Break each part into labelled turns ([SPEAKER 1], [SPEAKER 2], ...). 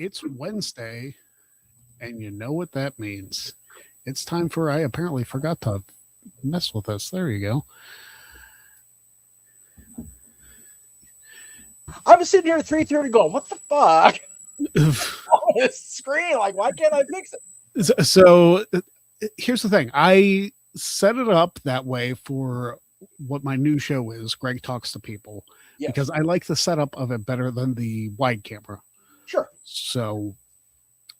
[SPEAKER 1] it's Wednesday, and you know what that means. It's time for, I apparently forgot to mess with this. There you go.
[SPEAKER 2] I was sitting here at 3:30 going, what the fuck? On this screen, like, why can't I fix it?
[SPEAKER 1] So here's the thing. I set it up that way for what my new show is, Greg Talks to People, because I like the setup of it better than the wide camera.
[SPEAKER 2] Sure.
[SPEAKER 1] So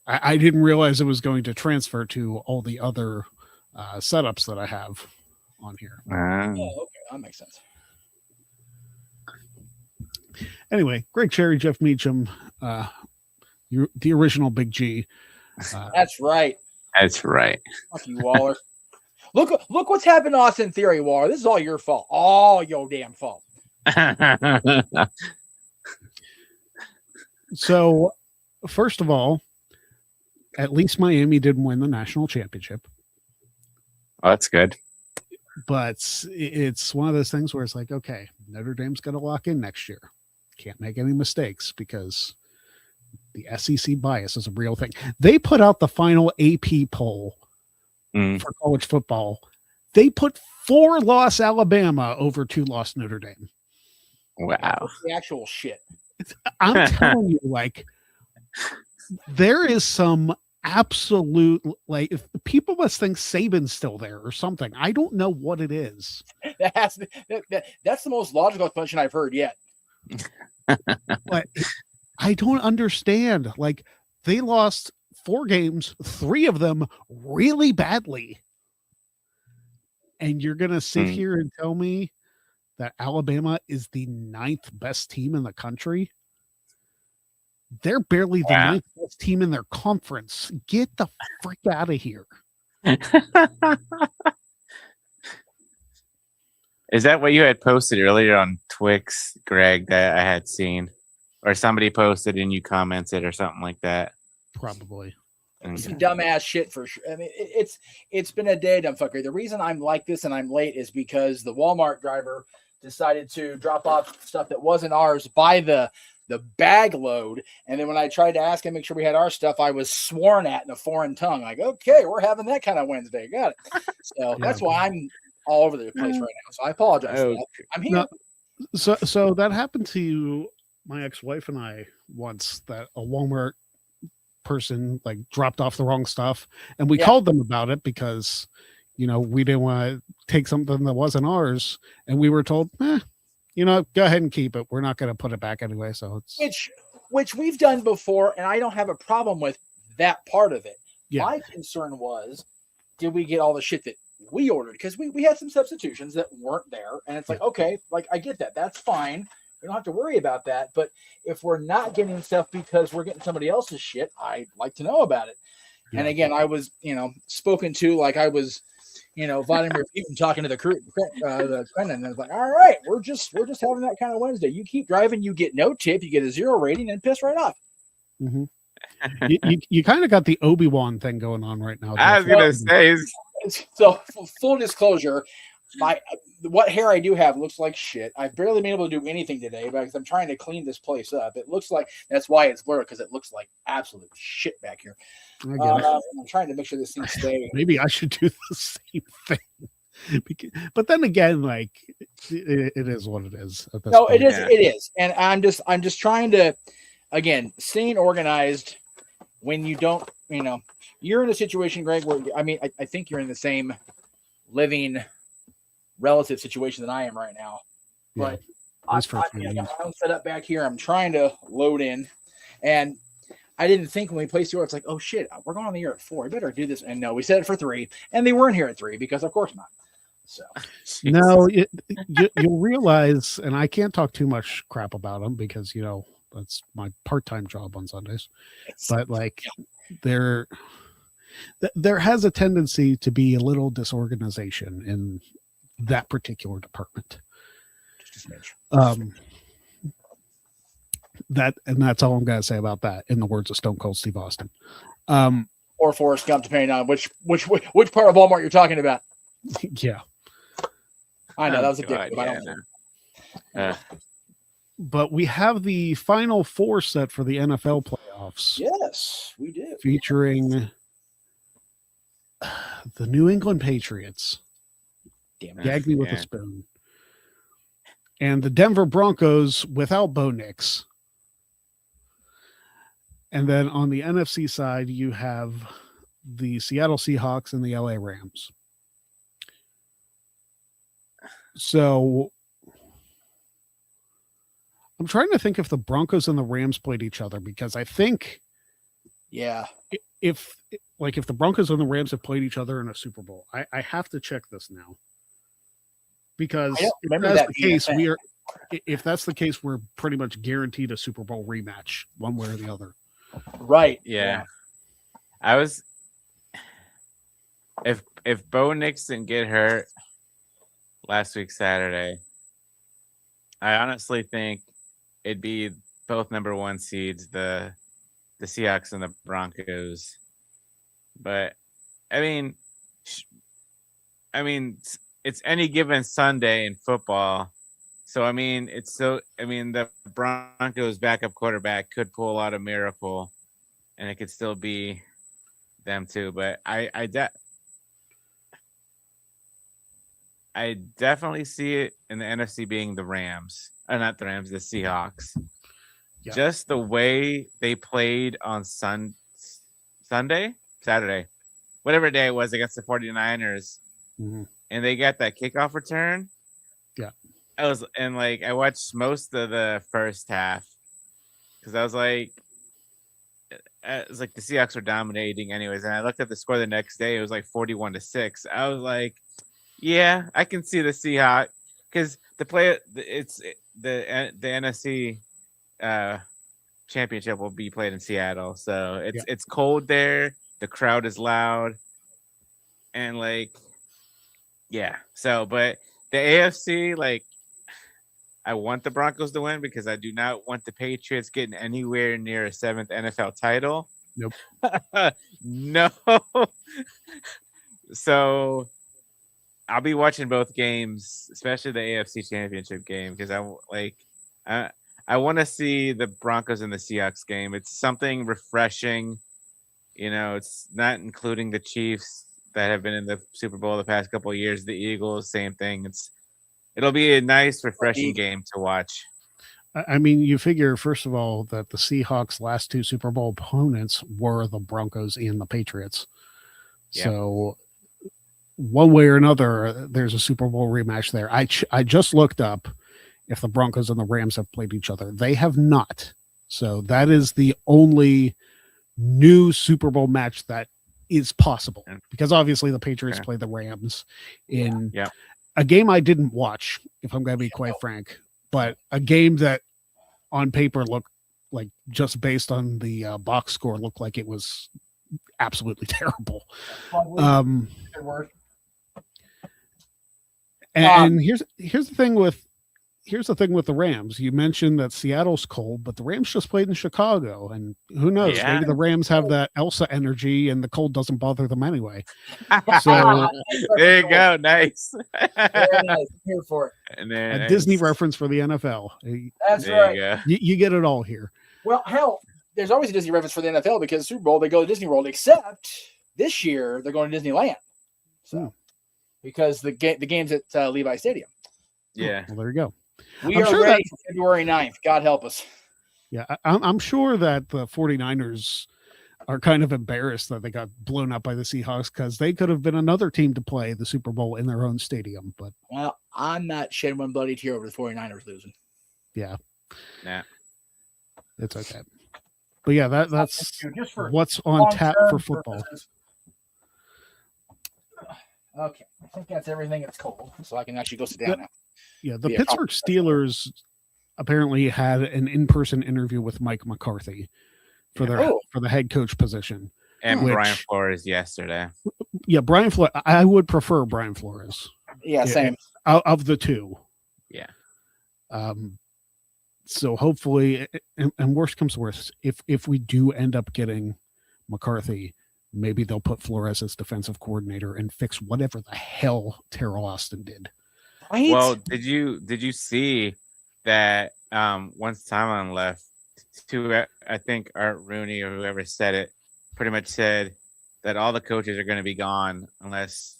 [SPEAKER 1] I didn't realize it was going to transfer to all the other setups that I have on here.
[SPEAKER 2] Oh, okay. That makes sense.
[SPEAKER 1] Anyway, Greg Cherry, Jeff Meacham, the original Big G.
[SPEAKER 2] That's right.
[SPEAKER 3] That's right.
[SPEAKER 2] Fuck you, Waller. Look what's happened to Austin Theory, Waller. This is all your fault. All your damn fault.
[SPEAKER 1] So, first of all, at least Miami didn't win the national championship.
[SPEAKER 3] Oh, that's good.
[SPEAKER 1] But it's one of those things where it's like, okay, Notre Dame's got to lock in next year. Can't make any mistakes because the SEC bias is a real thing. They put out the final AP poll for college football. They put 4-loss Alabama over 2-loss Notre Dame.
[SPEAKER 3] Wow.
[SPEAKER 2] That's the actual shit.
[SPEAKER 1] I'm telling you, like, there is some absolute, like, if people must think Saban's still there or something. I don't know what it is.
[SPEAKER 2] That's the most logical explanation I've heard yet.
[SPEAKER 1] But I don't understand. Like, they lost 4 games, 3 of them really badly. And you're going to sit here and tell me that Alabama is the 9th best team in the country? They're barely the 9th best team in their conference. Get the frick out of here.
[SPEAKER 3] Is that what you had posted earlier on Twix, Greg, that I had seen? Or somebody posted and you commented or something like that?
[SPEAKER 1] Probably.
[SPEAKER 2] Some dumbass shit for sure. I mean, it's been a day, dumb fucker. The reason I'm like this and I'm late is because the Walmart driver decided to drop off stuff that wasn't ours by the bag load. And then when I tried to ask him, make sure we had our stuff, I was sworn at in a foreign tongue. Like, okay, we're having that kind of Wednesday. Got it. So that's why I'm all over the place right now. So I apologize. For that. I'm here.
[SPEAKER 1] No, so that happened to my ex-wife and I once, that a Walmart person like dropped off the wrong stuff, and we called them about it because, you know, we didn't want to take something that wasn't ours, and we were told, you know, go ahead and keep it. We're not going to put it back anyway. So it's
[SPEAKER 2] which we've done before, and I don't have a problem with that part of it.
[SPEAKER 1] Yeah.
[SPEAKER 2] My concern was, did we get all the shit that we ordered? Because we had some substitutions that weren't there, and it's like, okay, like I get that. That's fine. We don't have to worry about that. But if we're not getting stuff because we're getting somebody else's shit, I'd like to know about it. Yeah. And again, I was, spoken to like I was, Vladimir Putin talking to the Kremlin, and I was like, all right, we're just having that kind of Wednesday. You keep driving, you get no tip, you get a 0 rating, and piss right off.
[SPEAKER 1] Mm-hmm. you kind of got the Obi-Wan thing going on right now.
[SPEAKER 3] I was gonna say.
[SPEAKER 2] So full disclosure, what hair I do have looks like shit. I've barely been able to do anything today because I'm trying to clean this place up. It looks like that's why it's blurred, because it looks like absolute shit back here. I'm trying to make sure this thing stays.
[SPEAKER 1] Maybe I should do the same thing. But then again, like it is what it is.
[SPEAKER 2] No, point. It is, and I'm just trying to, again, staying organized. When you don't, you're in a situation, Greg, where I think you're in the same living relative situation that I am right now. But I got my own setup back here. I'm trying to load in, and I didn't think when we placed the order, it's like, oh shit, we're going on the air at 4. We better do this. And no, we set it for 3, and they weren't here at 3 because of course not. So
[SPEAKER 1] no, you'll realize, and I can't talk too much crap about them because that's my part-time job on Sundays. But like there has a tendency to be a little disorganization in that particular department. That's all I'm going to say about that, in the words of Stone Cold Steve Austin.
[SPEAKER 2] Or Forrest Gump, depending on which part of Walmart you're talking about.
[SPEAKER 1] Yeah.
[SPEAKER 2] I know, that was a dick.
[SPEAKER 1] But we have the Final Four set for the NFL playoffs. playoffs.
[SPEAKER 2] Yes, we do.
[SPEAKER 1] Featuring the New England Patriots.
[SPEAKER 2] Damn it.
[SPEAKER 1] Gag me with a spoon. And the Denver Broncos without Bo Nix. And then on the NFC side, you have the Seattle Seahawks and the LA Rams. So I'm trying to think if the Broncos and the Rams played each other, because I think if the Broncos and the Rams have played each other in a Super Bowl, I have to check this now. Because if that's the case, we're pretty much guaranteed a Super Bowl rematch, one way or the other.
[SPEAKER 2] Right.
[SPEAKER 3] Yeah. I was if Bo Nix didn't get hurt last week Saturday, I honestly think it'd be both number 1 seeds, the Seahawks and the Broncos. But I mean it's any given Sunday in football. So the Broncos backup quarterback could pull out a miracle, and it could still be them too. But I definitely see it in the NFC being the Rams, not the Rams, the Seahawks. Yeah. Just the way they played on Saturday, whatever day it was, against the 49ers, and they got that kickoff return.
[SPEAKER 1] Yeah.
[SPEAKER 3] I watched most of the first half because I was like, the Seahawks were dominating anyways. And I looked at the score the next day. It was like 41-6. I was like, yeah, I can see the Seahawks because the NFC championship will be played in Seattle. So it's cold there. The crowd is loud. And so, but the AFC, I want the Broncos to win because I do not want the Patriots getting anywhere near a 7th NFL title.
[SPEAKER 1] Nope.
[SPEAKER 3] No. So I'll be watching both games, especially the AFC Championship game, because I want to see the Broncos and the Seahawks game. It's something refreshing. It's not including the Chiefs that have been in the Super Bowl the past couple of years. The Eagles, same thing. It'll be a nice, refreshing game to watch.
[SPEAKER 1] I mean, you figure, first of all, that the Seahawks' last 2 Super Bowl opponents were the Broncos and the Patriots. Yep. So one way or another, there's a Super Bowl rematch there. I just looked up if the Broncos and the Rams have played each other. They have not. So that is the only new Super Bowl match that is possible, because obviously the Patriots play the Rams in a game I didn't watch, if I'm going to be quite frank, but a game that on paper looked like, just based on the box score, looked like it was absolutely terrible. And here's the thing with the Rams. You mentioned that Seattle's cold, but the Rams just played in Chicago, and who knows? Yeah. Maybe the Rams have that Elsa energy, and the cold doesn't bother them anyway. So
[SPEAKER 3] there you go, nice.
[SPEAKER 2] Very nice. I'm here for it.
[SPEAKER 3] And then
[SPEAKER 1] a Disney reference for the NFL.
[SPEAKER 2] That's right.
[SPEAKER 1] You get it all here.
[SPEAKER 2] Well, hell, there's always a Disney reference for the NFL because Super Bowl they go to Disney World, except this year they're going to Disneyland. So because the game's at Levi Stadium.
[SPEAKER 3] Yeah.
[SPEAKER 1] Well, there you go.
[SPEAKER 2] We are ready for February 9th. God help us.
[SPEAKER 1] Yeah, I'm sure that the 49ers are kind of embarrassed that they got blown up by the Seahawks, because they could have been another team to play the Super Bowl in their own stadium. But
[SPEAKER 2] I'm not shedding one bloody tear over the 49ers losing.
[SPEAKER 1] Yeah.
[SPEAKER 3] Nah.
[SPEAKER 1] It's okay. But yeah, that's what's on tap for football.
[SPEAKER 2] Purposes. Okay. I think that's everything. It's cold, so I can actually go sit down now.
[SPEAKER 1] Yeah, the Pittsburgh Steelers apparently had an in-person interview with Mike McCarthy for the head coach position.
[SPEAKER 3] And Brian Flores yesterday.
[SPEAKER 1] Yeah, Brian Flores. I would prefer Brian Flores.
[SPEAKER 2] Yeah, same.
[SPEAKER 1] Of the two.
[SPEAKER 3] Yeah.
[SPEAKER 1] So hopefully, and worst comes to worst, if we do end up getting McCarthy, maybe they'll put Flores as defensive coordinator and fix whatever the hell Terrell Austin did.
[SPEAKER 2] Right?
[SPEAKER 3] Well, did you see that once Tomlin left, to I think Art Rooney or whoever said it, pretty much said that all the coaches are going to be gone unless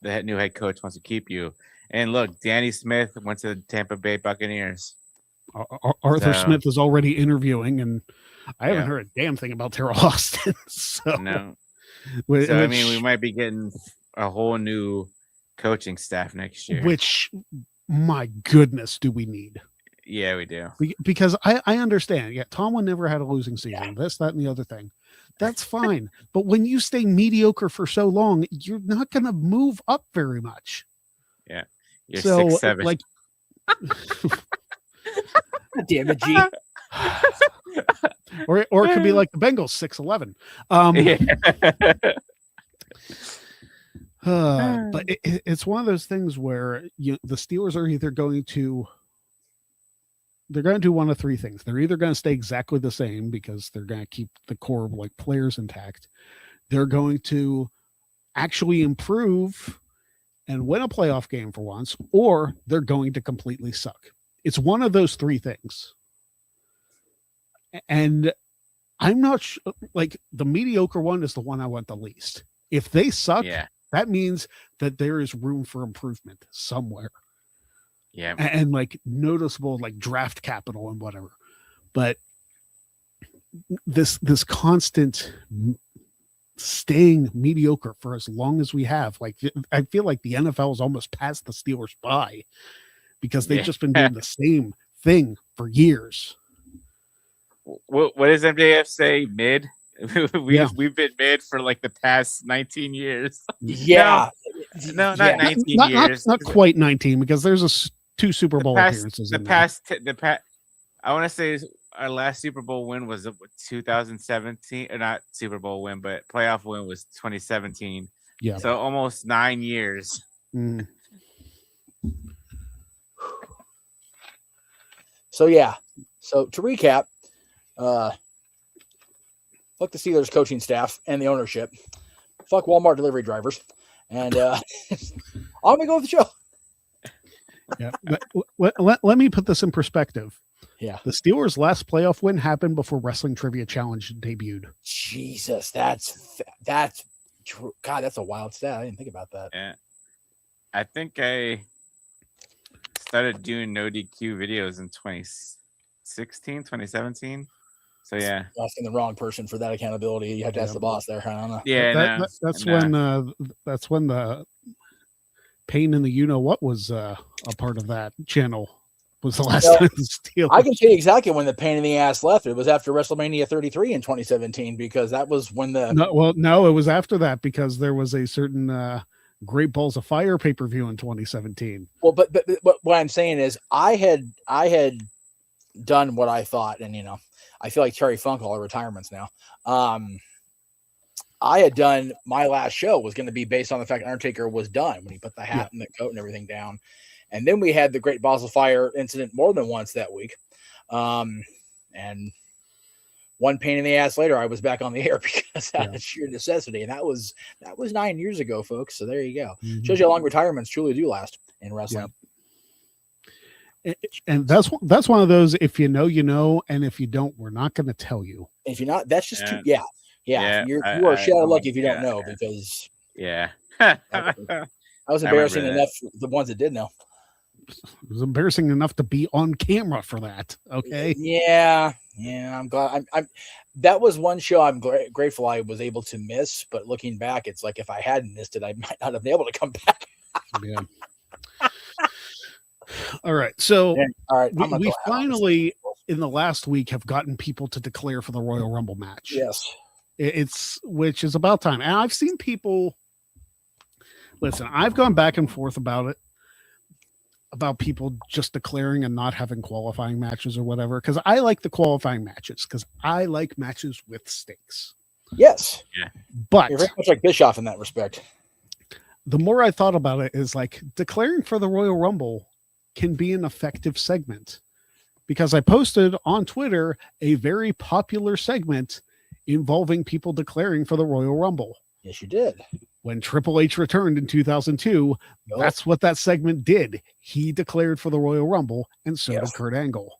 [SPEAKER 3] the new head coach wants to keep you. And look, Danny Smith went to the Tampa Bay Buccaneers.
[SPEAKER 1] Arthur
[SPEAKER 3] So-
[SPEAKER 1] Smith is already interviewing, and I haven't
[SPEAKER 3] Yeah.
[SPEAKER 1] heard a damn thing about Terrell Austin. So,
[SPEAKER 3] No,
[SPEAKER 1] whi-
[SPEAKER 3] so I mean,
[SPEAKER 1] which-
[SPEAKER 3] we might be getting a whole new coaching staff next year.
[SPEAKER 1] which, my goodness, do we need?
[SPEAKER 3] Yeah, we do.
[SPEAKER 1] Because I understand. Yeah, Tomlin never had a losing season. This, that, and the other thing. That's fine. But when you stay mediocre for so long, you're not going to move up very much.
[SPEAKER 3] You're
[SPEAKER 1] So,
[SPEAKER 3] 6'7".
[SPEAKER 1] like,
[SPEAKER 2] God damn it, G.
[SPEAKER 1] or it could be like the Bengals, 6'11". But it's one of those things where the Steelers are either going to do one of three things. They're either going to stay exactly the same because they're going to keep the core like players intact. They're going to actually improve and win a playoff game for once, or they're going to completely suck. It's one of those three things. And I'm not sure, like the mediocre one is the one I want the least. If they suck,
[SPEAKER 3] Yeah,
[SPEAKER 1] that means that there is room for improvement somewhere.
[SPEAKER 3] yeah.
[SPEAKER 1] And like noticeable like draft capital and whatever. But this constant staying mediocre for as long as we have, like I feel like the NFL is almost past the Steelers by because they've
[SPEAKER 3] Yeah.
[SPEAKER 1] just been doing the same thing for years.
[SPEAKER 3] What does MJF say? Mid.
[SPEAKER 1] Yeah.
[SPEAKER 3] We've been mid for like the past 19 years.
[SPEAKER 2] Yeah.
[SPEAKER 3] No, not
[SPEAKER 2] Yeah.
[SPEAKER 3] 19
[SPEAKER 1] Not
[SPEAKER 3] years.
[SPEAKER 1] not quite 19 because there's two Super Bowl
[SPEAKER 3] past,
[SPEAKER 1] appearances.
[SPEAKER 3] the
[SPEAKER 1] in there.
[SPEAKER 3] past. I want to say our last Super Bowl win was 2017, or not Super Bowl win, but playoff win was 2017.
[SPEAKER 1] Yeah.
[SPEAKER 3] So almost 9 years.
[SPEAKER 1] Mm.
[SPEAKER 2] So yeah. So to recap, fuck the Steelers coaching staff and the ownership. Fuck Walmart delivery drivers. And I'm gonna go with the show.
[SPEAKER 1] Yeah. Let me put this in perspective.
[SPEAKER 2] Yeah.
[SPEAKER 1] The Steelers' last playoff win happened before Wrestling Trivia Challenge debuted.
[SPEAKER 2] Jesus, that's true. God, that's a wild stat. I didn't think about that.
[SPEAKER 3] Yeah. I think I started doing no DQ videos in 2016, 2017. So yeah.
[SPEAKER 2] Asking the wrong person for that accountability. You have to ask the boss there. I don't know.
[SPEAKER 3] Yeah,
[SPEAKER 1] That's
[SPEAKER 3] no.
[SPEAKER 1] when the Pain in the You Know What was a part of that channel. Was the last
[SPEAKER 2] Well,
[SPEAKER 1] time the Steelers.
[SPEAKER 2] I can tell you exactly when the pain in the ass left. It was after WrestleMania 33 in 2017 because that was when the
[SPEAKER 1] No, it was after that because there was a certain Great Balls of Fire pay-per-view in 2017.
[SPEAKER 2] well, but what I'm saying is I had done what I thought, and I feel like Terry Funk all our retirements now. I had done my last show was going to be based on the fact Undertaker was done when he put the hat and the coat and everything down. And then we had the Great Balls of Fire incident more than once that week. And one pain in the ass later, I was back on the air because out of sheer necessity. And that was 9 years ago, folks. So there you go.
[SPEAKER 1] Mhm.
[SPEAKER 2] Shows you how long retirements truly do last in wrestling.
[SPEAKER 1] And that's one of those, if you know, you know, and if you don't, we're not going to tell you.
[SPEAKER 2] If you're not, that's just too,
[SPEAKER 3] Yeah.
[SPEAKER 2] You
[SPEAKER 3] I-
[SPEAKER 2] are shit out of luck
[SPEAKER 3] I-
[SPEAKER 2] if you don't
[SPEAKER 3] yeah,
[SPEAKER 2] know
[SPEAKER 3] yeah.
[SPEAKER 2] because
[SPEAKER 3] Yeah.
[SPEAKER 2] that was
[SPEAKER 3] I
[SPEAKER 2] embarrassing
[SPEAKER 3] remember
[SPEAKER 2] enough for the ones that did know.
[SPEAKER 1] It was embarrassing enough to be on camera for that. Okay.
[SPEAKER 2] Yeah. I'm glad. I'm that was one show I'm grateful I was able to miss. But looking back, it's like if I hadn't missed it, I might not have been able to come back.
[SPEAKER 1] Yeah. All right. So
[SPEAKER 2] All right.
[SPEAKER 1] we finally, in the last week, have gotten people to declare for the Royal Rumble match.
[SPEAKER 2] Yes.
[SPEAKER 1] Which is about time. And I've seen people listen, I've gone back and forth about people just declaring and not having qualifying matches or whatever. Cause I like the qualifying matches because I like matches with stakes.
[SPEAKER 2] Yes.
[SPEAKER 1] But
[SPEAKER 2] You're very much like Bischoff in that respect.
[SPEAKER 1] the more I thought about it is like declaring for the Royal Rumble can be an effective segment because I posted on Twitter a very popular segment involving people declaring for the Royal Rumble.
[SPEAKER 2] Yes, you did.
[SPEAKER 1] When Triple H returned in 2002,
[SPEAKER 2] Yup.
[SPEAKER 1] that's what that segment did. He declared for the Royal Rumble, and so
[SPEAKER 2] Yes.
[SPEAKER 1] did Kurt Angle.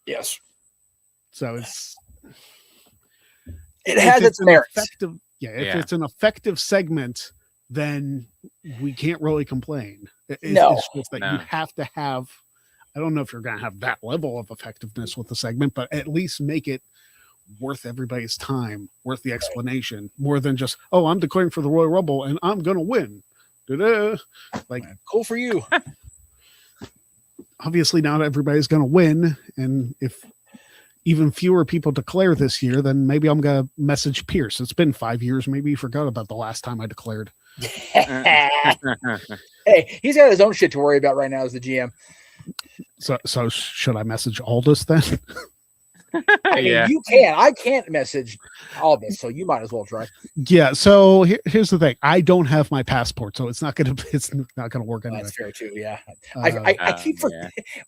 [SPEAKER 2] Yes.
[SPEAKER 1] So it's
[SPEAKER 2] it has its merits.
[SPEAKER 1] If it's an effective segment, then we can't really complain. It's just that you have to have. I don't know if you're going to have that level of effectiveness with the segment, but at least make it worth everybody's time, worth the explanation, more than just, oh, I'm declaring for the Royal Rumble and I'm going to win. Da-da. Like,
[SPEAKER 2] cool for you.
[SPEAKER 1] Obviously, not everybody's going to win. And if even fewer people declare this year, then maybe I'm going to message Pierce. It's been 5 years. Maybe he forgot about the last time I declared.
[SPEAKER 2] Hey, he's got his own shit to worry about right now as the GM.
[SPEAKER 1] So should I message Aldous then?
[SPEAKER 2] Yeah, you can. I can't message Aldous, so you might as well try.
[SPEAKER 1] Yeah. So here's the thing: I don't have my passport, so it's not gonna work anyway.
[SPEAKER 2] That's fair too. Yeah, I keep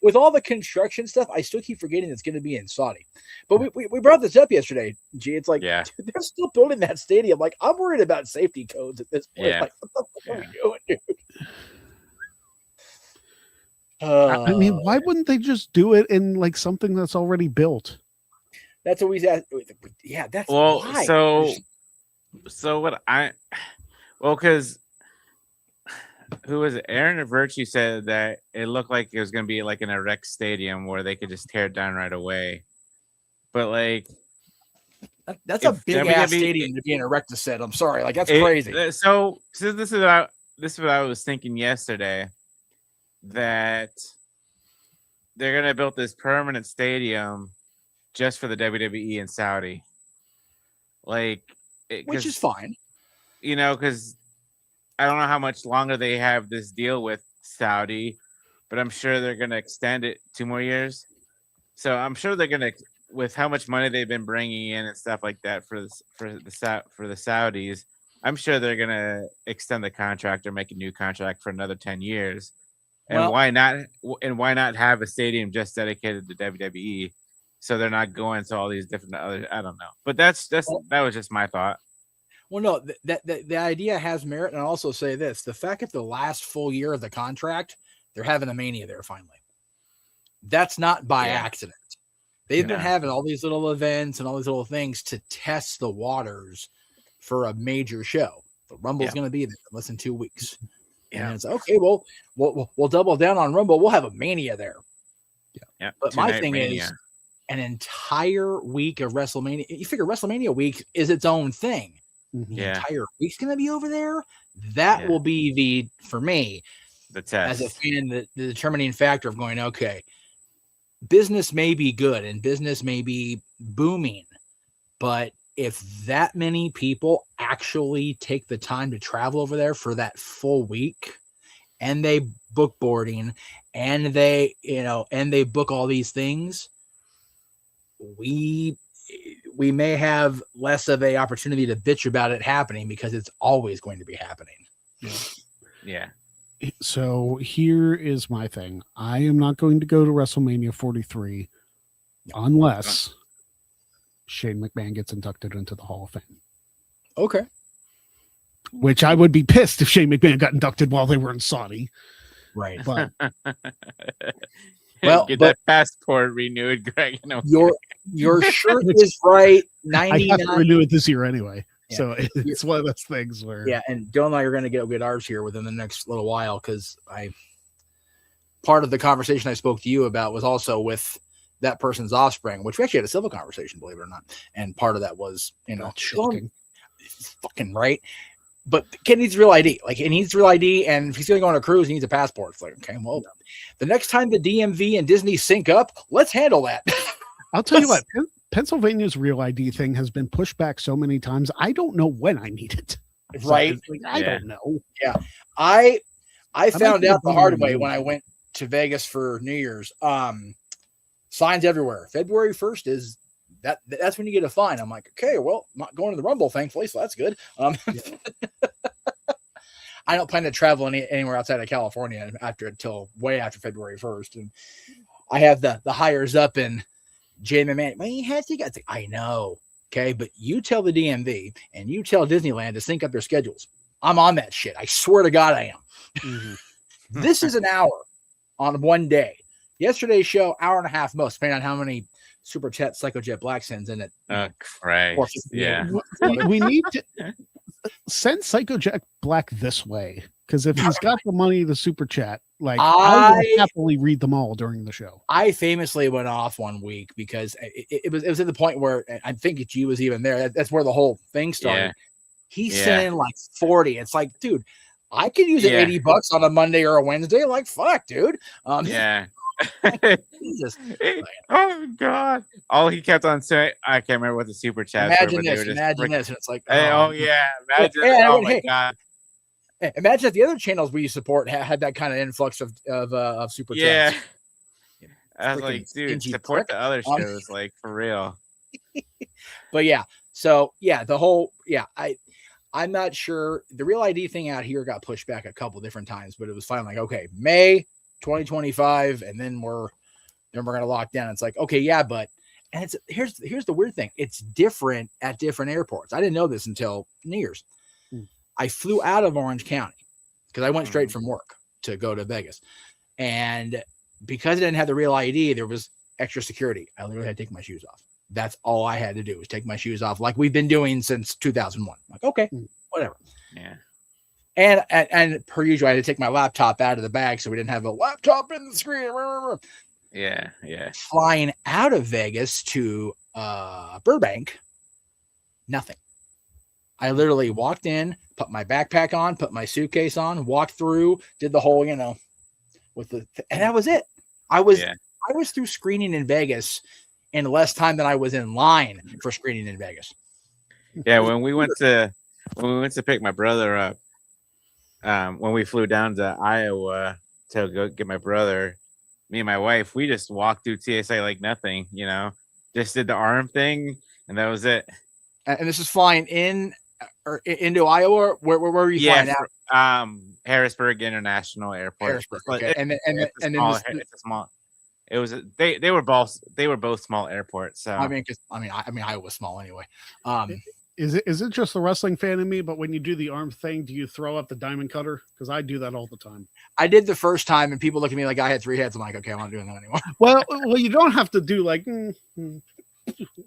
[SPEAKER 2] with all the construction stuff. I still keep forgetting it's going to be in Saudi. But we brought this up yesterday. G, it's like dude, they're still building that stadium. Like I'm worried about safety codes at this point. Like what the fuck are we doing, dude?
[SPEAKER 1] I mean, why wouldn't they just do it in like something that's already built?
[SPEAKER 2] That's what we asked. Yeah, that's
[SPEAKER 3] why. So what because who was it? Aaron or Virtue said that it looked like it was going to be like an erect stadium where they could just tear it down right away. But like,
[SPEAKER 2] that's a big ass stadium to be an erect set. I'm sorry, like that's crazy.
[SPEAKER 3] So this is what I was thinking yesterday. That they're gonna build this permanent stadium just for the WWE in Saudi,
[SPEAKER 2] which is fine,
[SPEAKER 3] because I don't know how much longer they have this deal with Saudi, but I'm sure they're gonna extend it 2 more years. So I'm sure they're gonna, with how much money they've been bringing in and stuff like that for the Saudis, I'm sure they're gonna extend the contract or make a new contract for another 10 years. And why not have a stadium just dedicated to WWE, so they're not going to all these different other? I don't know, but that was just my thought.
[SPEAKER 2] Well, no, the idea has merit, and I'll also say this: the fact that the last full year of the contract, they're having a Mania there finally. That's not by accident. They've been having all these little events and all these little things to test the waters for a major show. The Rumble's going to be there in less than 2 weeks. Yeah. And it's okay. Well, we'll double down on Rumble. We'll have a Mania there.
[SPEAKER 3] Yeah.
[SPEAKER 2] But my thing is, an entire week of WrestleMania. You figure WrestleMania week is its own thing.
[SPEAKER 1] Mm-hmm.
[SPEAKER 2] The entire week's going to be over there. That will be for me,
[SPEAKER 3] the test
[SPEAKER 2] as a fan, the determining factor of going, okay, business may be good and business may be booming, but if that many people actually take the time to travel over there for that full week and they book boarding and they book all these things, we may have less of a opportunity to bitch about it happening because it's always going to be happening.
[SPEAKER 3] Yeah.
[SPEAKER 1] So here is my thing. I am not going to go to WrestleMania 43 unless Shane McMahon gets inducted into the Hall of Fame.
[SPEAKER 2] Okay.
[SPEAKER 1] Which I would be pissed if Shane McMahon got inducted while they were in Saudi.
[SPEAKER 2] Right.
[SPEAKER 1] But
[SPEAKER 3] get that passport renewed, Greg.
[SPEAKER 2] Your shirt is right. 99.
[SPEAKER 1] I have to renew it this year anyway. Yeah. So it's one of those things where
[SPEAKER 2] and Dylan and I are going to get ours here within the next little while, because part of the conversation I spoke to you about was also with that person's offspring, which we actually had a civil conversation, believe it or not. And part of that was,
[SPEAKER 1] shocking.
[SPEAKER 2] Fucking right. But the kid needs real ID. Like, he needs real ID, and if he's going to go on a cruise, he needs a passport. It's like, okay, well, the next time the DMV and Disney sync up, let's handle that.
[SPEAKER 1] I'll tell you what, Pennsylvania's real ID thing has been pushed back so many times. I don't know when I need it.
[SPEAKER 2] Right.
[SPEAKER 1] So I don't know.
[SPEAKER 2] Yeah. I found out the hard way when I went to Vegas for New Year's. Signs everywhere. February 1st is that's when you get a fine. I'm like, okay, well, I'm not going to the Rumble, thankfully, so that's good. I don't plan to travel anywhere outside of California until way after February 1st. And I have the hires up in JMMA. Well, you have to get. I know. Okay, but you tell the DMV and you tell Disneyland to sync up their schedules. I'm on that shit. I swear to God I am.
[SPEAKER 1] Mm-hmm.
[SPEAKER 2] This is an hour on one day. Yesterday's show, hour and a half most, depending on how many Super Chat Psychojet Black sends in it.
[SPEAKER 3] Oh, Christ. Yeah.
[SPEAKER 1] We need to send Psychojet Black this way, because if he's got the money to super chat, like I will happily read them all during the show.
[SPEAKER 2] I famously went off one week because it was at the point where I think G was even there. That's where the whole thing started.
[SPEAKER 3] Yeah.
[SPEAKER 2] He sent in like 40. It's like, dude, I could use it $80 on a Monday or a Wednesday. Like, fuck, dude.
[SPEAKER 3] Yeah.
[SPEAKER 2] Jesus.
[SPEAKER 3] Oh God! All he kept on saying, I can't remember what the super chat.
[SPEAKER 2] Imagine this. And it's like,
[SPEAKER 3] imagine. My God!
[SPEAKER 2] Imagine if the other channels we support had that kind of influx of super chats.
[SPEAKER 3] Yeah. I was like, dude, support the other shows, like for real.
[SPEAKER 2] But yeah, so yeah, I'm not sure. The Real ID thing out here got pushed back a couple different times, but it was finally like, okay, May 2025, and then we're gonna lock down. It's like, okay, yeah, but and here's the weird thing. It's different at different airports. I didn't know this until New Year's. I flew out of Orange County because I went straight from work to go to Vegas, and because I didn't have the Real ID, there was extra security. I literally had to take my shoes off. That's all I had to do was take my shoes off, like we've been doing since 2001. Like, okay, whatever.
[SPEAKER 3] Yeah.
[SPEAKER 2] And per usual, I had to take my laptop out of the bag so we didn't have a laptop in the screen.
[SPEAKER 3] Yeah.
[SPEAKER 2] Flying out of Vegas to Burbank, nothing. I literally walked in, put my backpack on, put my suitcase on, walked through, did the whole, and that was it. I was through screening in Vegas in less time than I was in line for screening in Vegas.
[SPEAKER 3] Yeah, when we went to pick my brother up, when we flew down to Iowa to go get my brother, me and my wife, we just walked through TSA like nothing, just did the arm thing, and that was it.
[SPEAKER 2] And this is flying into Iowa. Where were you flying out?
[SPEAKER 3] Harrisburg International Airport.
[SPEAKER 2] Harrisburg, okay. It's
[SPEAKER 3] a small. It was they were both small airports. So
[SPEAKER 2] I mean, Iowa's small anyway.
[SPEAKER 1] Is it just the wrestling fan in me? But when you do the arm thing, do you throw up the diamond cutter? Because I do that all the time.
[SPEAKER 2] I did the first time, and people look at me like I had 3 heads. I'm like, okay, I'm not doing that anymore.
[SPEAKER 1] Well, you don't have to do like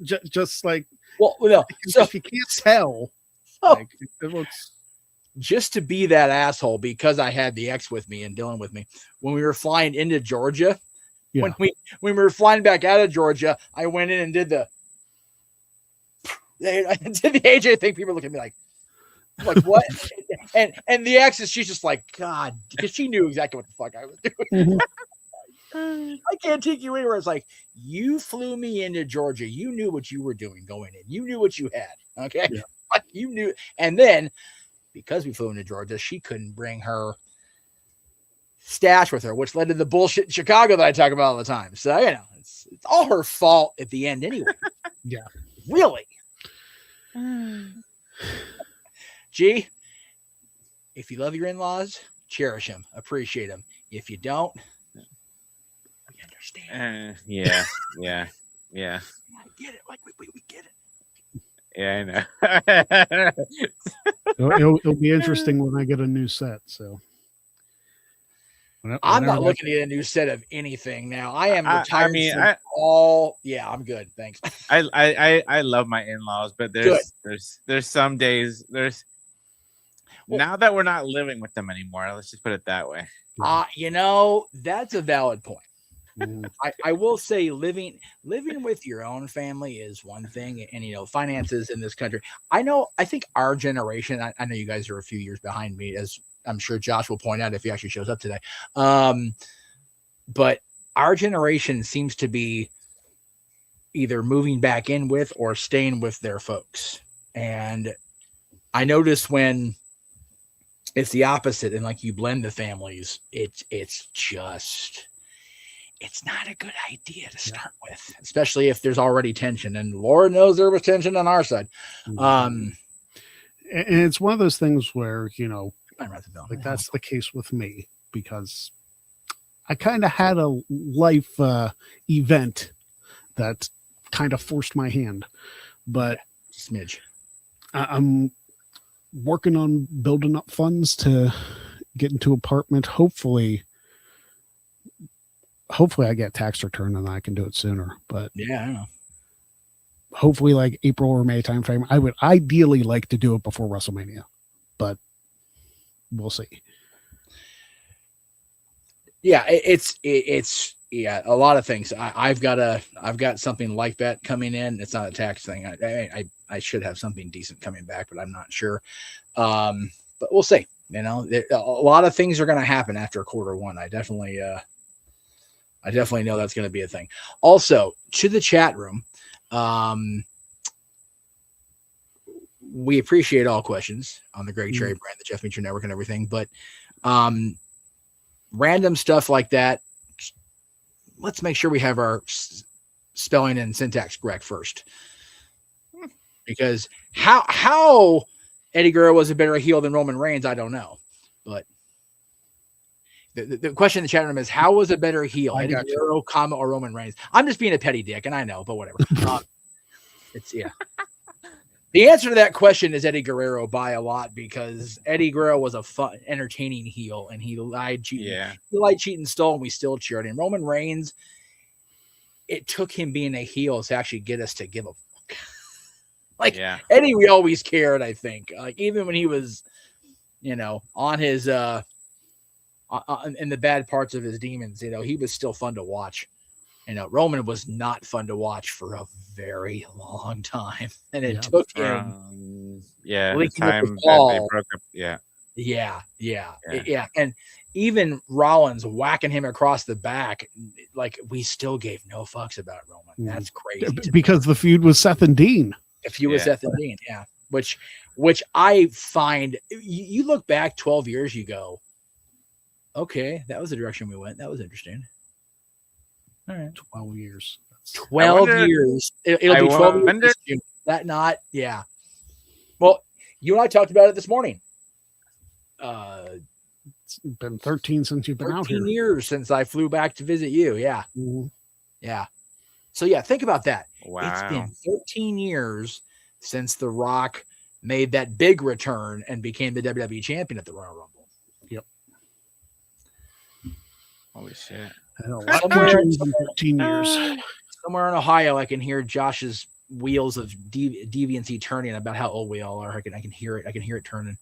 [SPEAKER 1] just like.
[SPEAKER 2] Well, no. So
[SPEAKER 1] if you can't tell, like, it looks.
[SPEAKER 2] Just to be that asshole, because I had the ex with me and Dylan with me when we were flying into Georgia. Yeah. When we were flying back out of Georgia, I went in and did the AJ thing. People look at me like what? and the ex she's just like, God, because she knew exactly what the fuck I was doing. I can't take you anywhere. It's like, you flew me into Georgia. You knew what you were doing going in. You knew what you had. Okay. Yeah. Like, you knew. And then because we flew into Georgia, she couldn't bring her stash with her, which led to the bullshit in Chicago that I talk about all the time. So, it's all her fault at the end anyway.
[SPEAKER 1] Yeah.
[SPEAKER 2] Really. G, if you love your in-laws, cherish them, appreciate them. If you don't, we understand.
[SPEAKER 3] Yeah.
[SPEAKER 2] I get it. Like we get it.
[SPEAKER 3] Yeah, I
[SPEAKER 1] know. It'll be interesting when I get a new set. So
[SPEAKER 2] I'm not looking to get a new set of anything now. I am retired. I'm good. Thanks.
[SPEAKER 3] I love my in-laws, but there's some days now that we're not living with them anymore. Let's just put it that way.
[SPEAKER 2] That's a valid point. I will say living with your own family is one thing, and finances in this country. I think our generation, I know you guys are a few years behind me, as I'm sure Josh will point out if he actually shows up today. But our generation seems to be either moving back in with or staying with their folks. And I notice when it's the opposite and like you blend the families, it's not a good idea to start with, especially if there's already tension, and Lord knows there was tension on our side.
[SPEAKER 1] And it's one of those things where, like that's the case with me, because I kind of had a life event that kind of forced my hand, but
[SPEAKER 2] smidge.
[SPEAKER 1] I'm working on building up funds to get into an apartment, hopefully hopefully I get tax return and I can do it sooner. But
[SPEAKER 2] Yeah, I don't know.
[SPEAKER 1] hopefully like April or May timeframe. I would ideally like to do it before WrestleMania, but we'll see.
[SPEAKER 2] Yeah, it's yeah, a lot of things. I've got something like that coming in. It's not a tax thing. I should have something decent coming back, but I'm not sure. But we'll see. You know, a lot of things are going to happen after quarter one. I definitely know that's going to be a thing. Also, to the chat room, we appreciate all questions on the Greg Cherry brand, the Jeff Meacher Network, and everything. But random stuff like that, let's make sure we have our spelling and syntax correct first. Because how Eddie Guerrero was a better heel than Roman Reigns, I don't know. But the question in the chat room is, how was a better heel, Eddie Guerrero, or Roman Reigns? I'm just being a petty dick, and I know, but whatever. The answer to that question is Eddie Guerrero by a lot, because Eddie Guerrero was a fun, entertaining heel, and he lied, cheating. Yeah. He lied, cheating, stole, and we still cheered him. Roman Reigns, it took him being a heel to actually get us to give a fuck. Eddie, we always cared, I think. Like, even when he was, on his in the bad parts of his demons, he was still fun to watch. Roman was not fun to watch for a very long time, and it took him.
[SPEAKER 3] The time that they broke up.
[SPEAKER 2] Yeah. And even Rollins whacking him across the back, like, we still gave no fucks about Roman. That's crazy.
[SPEAKER 1] Because the feud was Seth and Dean.
[SPEAKER 2] The feud was Seth and Dean, which I find, you look back 12 years, you go, okay, that was the direction we went. That was interesting. All right.
[SPEAKER 1] 12 years.
[SPEAKER 2] 12 years. It'll be 12 years. That not, yeah. Well, you and I talked about it this morning.
[SPEAKER 1] It's been 13 since you've been out here.
[SPEAKER 2] 13 years since I flew back to visit you. Yeah.
[SPEAKER 1] Mm-hmm.
[SPEAKER 2] Yeah. So, yeah, think about that.
[SPEAKER 3] Wow.
[SPEAKER 2] It's been 13 years since The Rock made that big return and became the WWE champion at the Royal Rumble.
[SPEAKER 1] Yep.
[SPEAKER 3] Holy shit.
[SPEAKER 2] Somewhere
[SPEAKER 1] in 15 years.
[SPEAKER 2] Somewhere in Ohio, I can hear Josh's wheels of deviancy turning about how old we all are. I can hear it. I can hear it turning.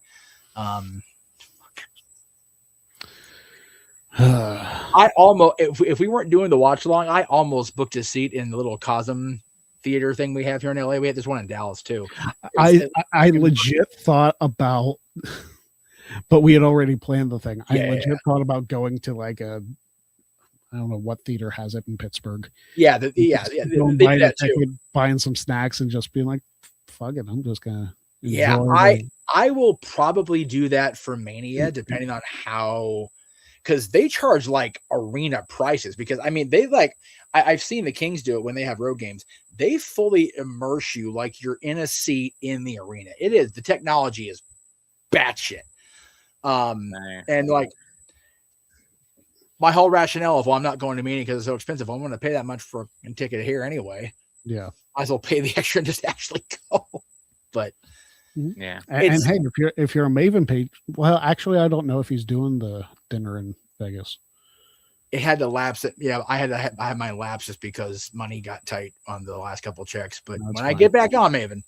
[SPEAKER 2] I almost, if we weren't doing the watch along, I almost booked a seat in the little Cosm theater thing we have here in LA. We had this one in Dallas too.
[SPEAKER 1] I legit thought about, but we had already planned the thing. I legit thought about going to like I don't know what theater has it in Pittsburgh.
[SPEAKER 2] Yeah, they do that too.
[SPEAKER 1] Buying some snacks and just being like, fuck it, I'm just gonna.
[SPEAKER 2] Yeah, I will probably do that for Mania, depending on how, because they charge like arena prices. Because I mean, they I've seen the Kings do it when they have road games. They fully immerse you like you're in a seat in the arena. It is, the technology is batshit. And like, my whole rationale of, well, I'm not going to Mania because it's so expensive. I'm going to pay that much for a ticket here anyway.
[SPEAKER 1] Yeah,
[SPEAKER 2] might as well pay the extra and just actually go. But
[SPEAKER 3] yeah,
[SPEAKER 1] and hey, if you're a Maven page, well, actually, I don't know if he's doing the dinner in Vegas.
[SPEAKER 2] It had to lapse. I had my lapse just because money got tight on the last couple checks. But when I get back on Maven,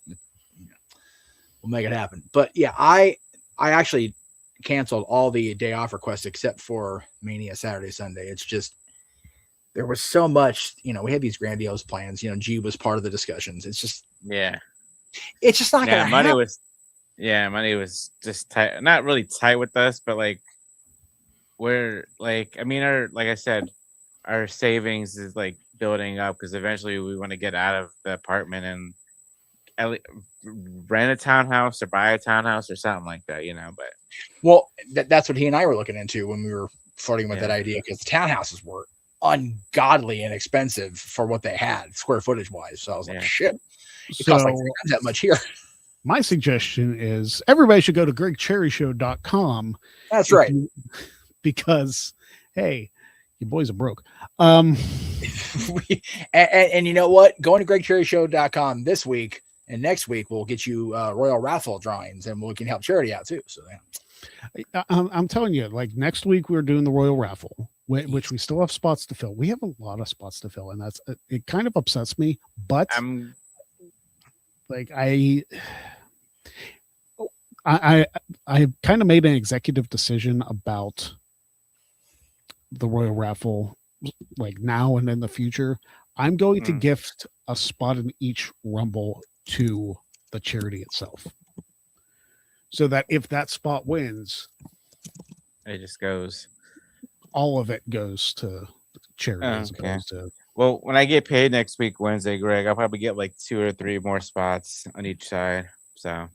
[SPEAKER 2] we'll make it happen. But yeah, I actually canceled all the day off requests except for Mania Saturday, Sunday. It's just, there was so much, we had these grandiose plans. G was part of the discussions. It's just, it's just not gonna happen.
[SPEAKER 3] Money was just tight, not really tight with us, but like, we're like, I mean, like I said, our savings is like building up because eventually we want to get out of the apartment and rent a townhouse or buy a townhouse or something like that, but
[SPEAKER 2] well, that's what he and I were looking into when we were flirting with that idea, because the townhouses were ungodly and expensive for what they had square footage wise. So I was like, shit, it costs like that much here.
[SPEAKER 1] My suggestion is everybody should go to gregcherryshow.com.
[SPEAKER 2] That's right.
[SPEAKER 1] Because hey, you boys are broke.
[SPEAKER 2] And you know what? Going to gregcherryshow.com this week and next week will get you Royal Raffle drawings, and we can help charity out too. So
[SPEAKER 1] I'm telling you, like next week we're doing the Royal Raffle. which we still have spots to fill. We have a lot of spots to fill, and that's it. Kind of upsets me, but
[SPEAKER 3] I'm
[SPEAKER 1] like I kind of made an executive decision about the Royal Raffle, like now and in the future. I'm going to gift a spot in each Rumble to the charity itself, so that if that spot wins,
[SPEAKER 3] it just goes.
[SPEAKER 1] all of it goes to charity as
[SPEAKER 3] Okay.
[SPEAKER 1] opposed to.
[SPEAKER 3] Well, when I get paid next week, Wednesday, Greg, I'll probably get like 2 or 3 more spots on each side. So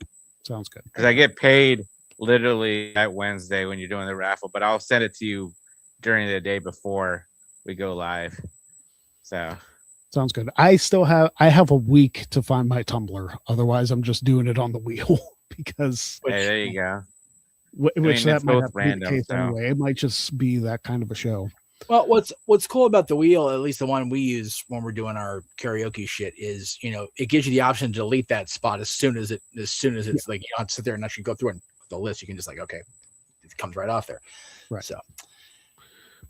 [SPEAKER 1] Sounds good.
[SPEAKER 3] because I get paid literally that Wednesday when you're doing the raffle, but I'll send it to you during the day before we go live. So
[SPEAKER 1] Sounds good. I have a week to find my tumbler. Otherwise, I'm just doing it on the wheel because
[SPEAKER 3] hey, there you go.
[SPEAKER 1] which
[SPEAKER 3] that's
[SPEAKER 1] that might
[SPEAKER 3] both
[SPEAKER 1] have to
[SPEAKER 3] random,
[SPEAKER 1] be the case
[SPEAKER 3] so.
[SPEAKER 1] anyway. It might just be that kind of a show.
[SPEAKER 2] Well, what's cool about the wheel, at least the one we use when we're doing our karaoke shit, is it gives you the option to delete that spot as soon as it's like you don't have to sit there and actually go through the list. You can just like, okay, it comes right off there.
[SPEAKER 1] Right.
[SPEAKER 2] So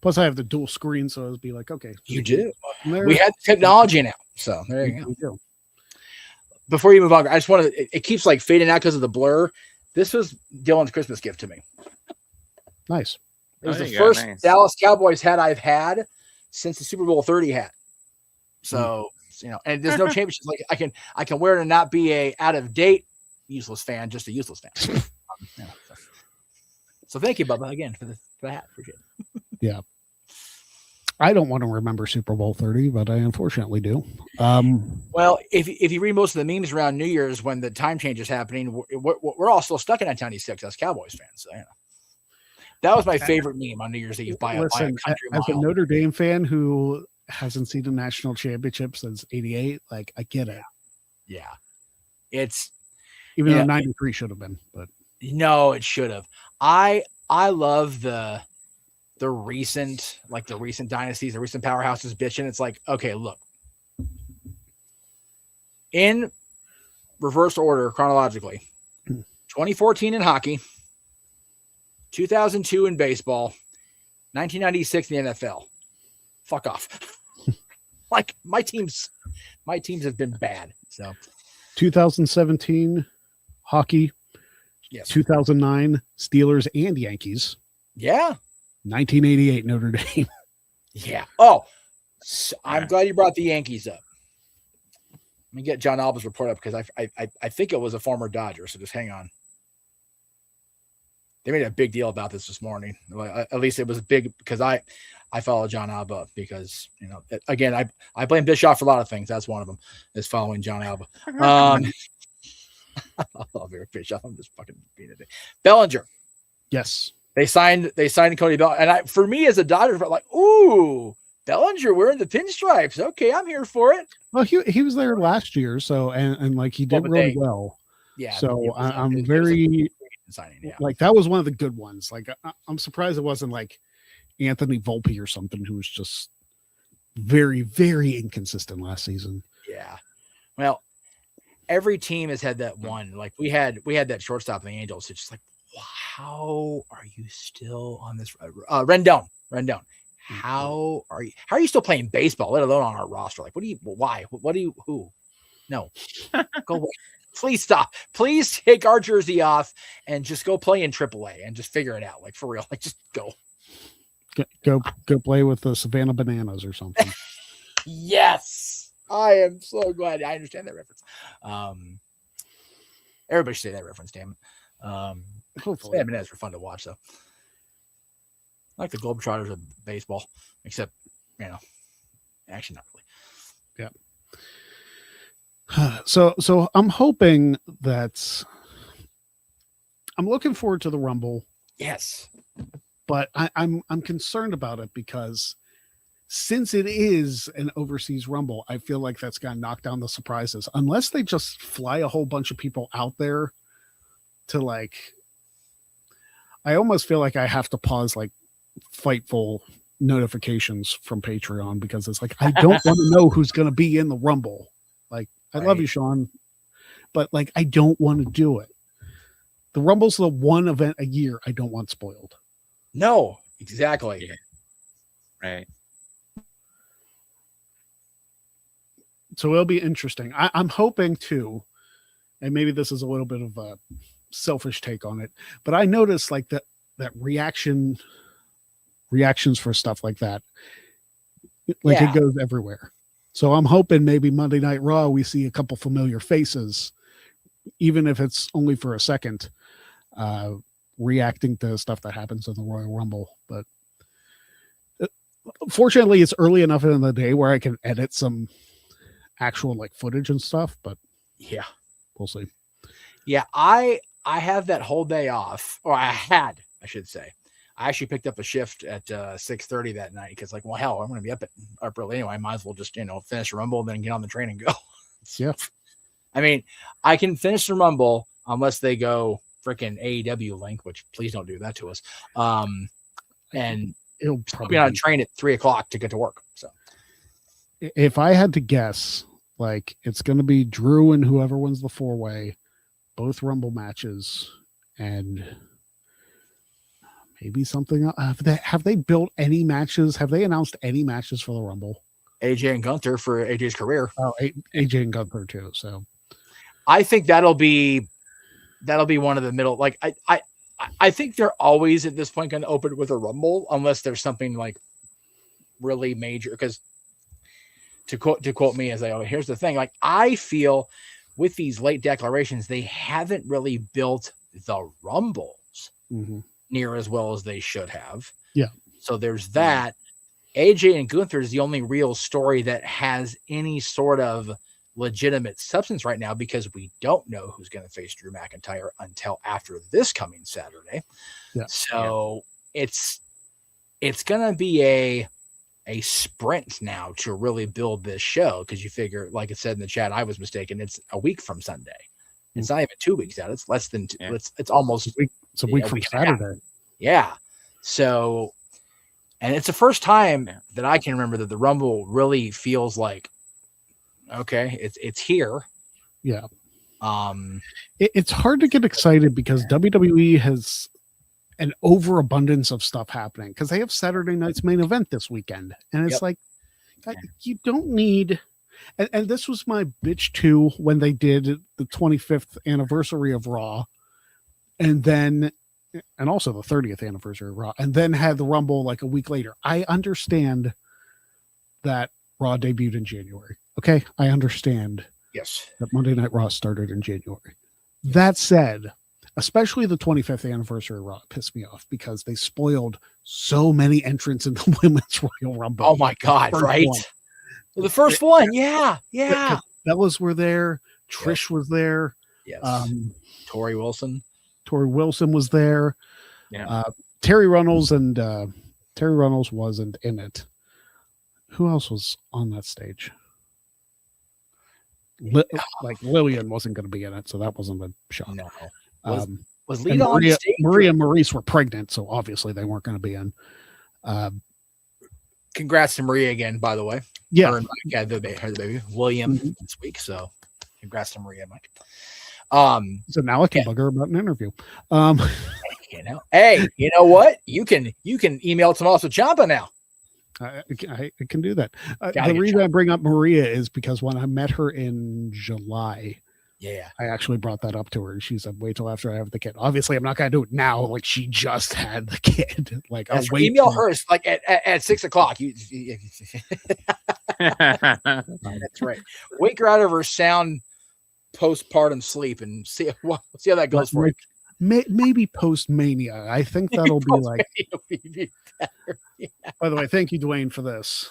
[SPEAKER 1] Plus, I have the dual screen, so it'll be like, okay,
[SPEAKER 2] you do.
[SPEAKER 1] there-
[SPEAKER 2] We have technology now. So there you go.
[SPEAKER 1] we do.
[SPEAKER 2] Before you move on, I just want to. It keeps like fading out because of the blur. This was Dylan's Christmas gift to me.
[SPEAKER 1] Nice.
[SPEAKER 2] It was
[SPEAKER 3] There
[SPEAKER 2] the
[SPEAKER 3] you go,
[SPEAKER 2] first
[SPEAKER 3] nice.
[SPEAKER 2] Dallas Cowboys hat I've had since the Super Bowl 30 hat. So and there's no championships. Like I can wear it and not be a out of date useless fan, just a useless fan. So thank you, Bubba, again for the hat. Appreciate it.
[SPEAKER 1] Yeah. I don't want to remember Super Bowl 30, but I unfortunately do.
[SPEAKER 2] Well, if you read most of the memes around New Year's when the time change is happening, we're all still stuck in 1996 as Cowboys fans. So that was my favorite meme on New Year's Eve by a country
[SPEAKER 1] as a
[SPEAKER 2] mile.
[SPEAKER 1] Notre Dame fan who hasn't seen a national championship since '88, like I get it.
[SPEAKER 2] Yeah, it's
[SPEAKER 1] Even though '93 should have been, but
[SPEAKER 2] no, it should have. I love the recent dynasties, the recent powerhouses bitching. It's like, okay, look, in reverse order chronologically, 2014 in hockey, 2002 in baseball, 1996 in the NFL. Fuck off. Like my teams have been bad. So
[SPEAKER 1] 2017 hockey,
[SPEAKER 2] yes,
[SPEAKER 1] 2009 Steelers and Yankees,
[SPEAKER 2] yeah,
[SPEAKER 1] 1988 Notre Dame.
[SPEAKER 2] yeah. Oh, so I'm glad you brought the Yankees up. Let me get John Alba's report up because I think it was a former Dodger. So just hang on. They made a big deal about this morning. At least it was big because I follow John Alba because again I blame Bischoff for a lot of things. That's one of them is following John Alba. I love Eric Bischoff. I'm just fucking being a dick. Bellinger.
[SPEAKER 1] Yes.
[SPEAKER 2] They signed Cody Bellinger, and for me as a Dodgers, like, ooh, Bellinger wearing the pinstripes. Okay, I'm here for it.
[SPEAKER 1] Well, he was there last year, so and like he did really well.
[SPEAKER 2] Yeah.
[SPEAKER 1] So I'm very
[SPEAKER 2] signing. Yeah.
[SPEAKER 1] like that was one of the good ones. Like I'm surprised it wasn't like Anthony Volpe or something who was just very, very inconsistent last season.
[SPEAKER 2] Yeah. Well, every team has had that one. Like we had that shortstop in the Angels. It's just like, how are you still on this? Rendon. How are you still playing baseball, let alone on our roster? Like, who? No, go away. Please stop. Please take our jersey off and just go play in AAA and just figure it out. Like for real. Like just go.
[SPEAKER 1] Go play with the Savannah Bananas or something.
[SPEAKER 2] Yes. I am so glad I understand that reference. Everybody should say that reference, damn it.
[SPEAKER 1] Hopefully.
[SPEAKER 2] Savannah Bananas are fun to watch though. I like the Globetrotters of baseball, except, actually not really.
[SPEAKER 1] Yeah. So I'm hoping that I'm looking forward to the Rumble.
[SPEAKER 2] Yes.
[SPEAKER 1] But I'm concerned about it because since it is an overseas Rumble, I feel like that's going to knock down the surprises. Unless they just fly a whole bunch of people out there to like, I almost feel like I have to pause like Fightful notifications from Patreon because it's like, I don't want to know who's going to be in the Rumble. Like, I love you, Sean, but like, I don't want to do it. The Rumble's the one event a year I don't want spoiled.
[SPEAKER 2] No, exactly.
[SPEAKER 3] Right.
[SPEAKER 1] So it'll be interesting. I'm hoping too, and maybe this is a little bit of a selfish take on it, but I noticed like that reactions for stuff like that, like it goes everywhere. So I'm hoping maybe Monday Night Raw we see a couple familiar faces, even if it's only for a second, reacting to stuff that happens in the Royal Rumble. But fortunately, it's early enough in the day where I can edit some actual like footage and stuff. But
[SPEAKER 2] yeah,
[SPEAKER 1] we'll see.
[SPEAKER 2] Yeah, I have that whole day off, or I should say. I actually picked up a shift at 6:30 that night because, like, well, hell, I'm going to be up early anyway. I might as well just, finish the Rumble, then get on the train and go.
[SPEAKER 1] Yeah.
[SPEAKER 2] I mean, I can finish the Rumble unless they go freaking AEW link, which please don't do that to us. And
[SPEAKER 1] it'll probably
[SPEAKER 2] be on a train at 3:00 to get to work. So,
[SPEAKER 1] if I had to guess, like, it's going to be Drew and whoever wins the 4-way, both Rumble matches, and maybe something else. Have they built any matches? Have they announced any matches for the Rumble?
[SPEAKER 2] AJ and Gunther for AJ's career.
[SPEAKER 1] Oh, AJ and Gunther too. So
[SPEAKER 2] I think that'll be one of the middle. Like I think they're always at this point going to open with a Rumble unless there's something like really major. Because to quote me as here's the thing. Like, I feel with these late declarations, they haven't really built the Rumbles near as well as they should have.
[SPEAKER 1] Yeah.
[SPEAKER 2] So there's that. AJ and Gunther is the only real story that has any sort of legitimate substance right now, because we don't know who's going to face Drew McIntyre until after this coming Saturday.
[SPEAKER 1] Yeah.
[SPEAKER 2] So it's going to be a sprint now to really build this show, because you figure, like it said in the chat, I was mistaken, it's a week from Sunday. It's not even 2 weeks out. It's less than it's almost
[SPEAKER 1] a week from Saturday.
[SPEAKER 2] Yeah. So, and it's the first time that I can remember that the Rumble really feels like, okay, it's here.
[SPEAKER 1] Yeah. It's hard to get excited because WWE has an overabundance of stuff happening, because they have Saturday night's main event this weekend, and it's like, you don't need. And this was my bitch too when they did the 25th anniversary of Raw, and also the 30th anniversary of Raw, and then had the Rumble like a week later. I understand that Raw debuted in January. Okay, I understand.
[SPEAKER 2] Yes,
[SPEAKER 1] that Monday Night Raw started in January. That said, especially the 25th anniversary of Raw pissed me off because they spoiled so many entrants in the Women's Royal Rumble.
[SPEAKER 2] Oh my God, right? The first one, yeah.
[SPEAKER 1] Bellas were there. Trish was there.
[SPEAKER 2] Yes. Tori Wilson
[SPEAKER 1] was there.
[SPEAKER 3] Yeah.
[SPEAKER 1] Terry Runnels wasn't in it. Who else was on that stage? Like Lillian wasn't going to be in it, so that wasn't a shock.
[SPEAKER 2] No. Was Lita on stage?
[SPEAKER 1] Maria and Maurice were pregnant, so obviously they weren't going to be in.
[SPEAKER 2] Congrats to Maria again, by the way.
[SPEAKER 1] Yeah.
[SPEAKER 2] Her and Mike had the baby William this week, so congrats to Maria and Mike.
[SPEAKER 1] So now I can bug her about an interview.
[SPEAKER 2] Hey, you know what? You can email Tommaso Ciampa now.
[SPEAKER 1] I can do that. The reason I bring up Maria is because when I met her in July, I actually brought that up to her. She said, "Wait till after I have the kid." Obviously, I'm not going to do it now. Like, she just had the kid. Like, I'll wait.
[SPEAKER 2] Email her like at 6:00. That's right. Wake her out of her sound postpartum sleep and see how that goes for you.
[SPEAKER 1] Maybe post Mania. I think that'll be like. By the way, thank you, Dwayne, for this.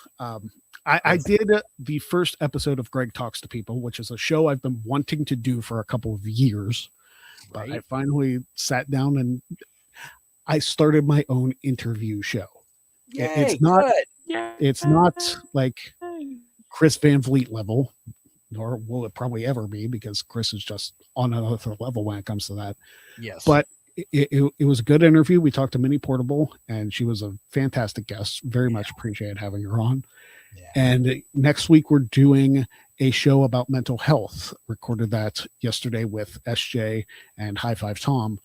[SPEAKER 1] I did the first episode of Greg Talks to People, which is a show I've been wanting to do for a couple of years. But I finally sat down and I started my own interview show. It's not like Chris Van Vliet level, nor will it probably ever be, because Chris is just on another level when it comes to that.
[SPEAKER 2] Yes.
[SPEAKER 1] But it was a good interview. We talked to Minnie Portable, and she was a fantastic guest. Very much appreciate having her on. Yeah. And next week we're doing a show about mental health. Recorded that yesterday with SJ and High Five Tom.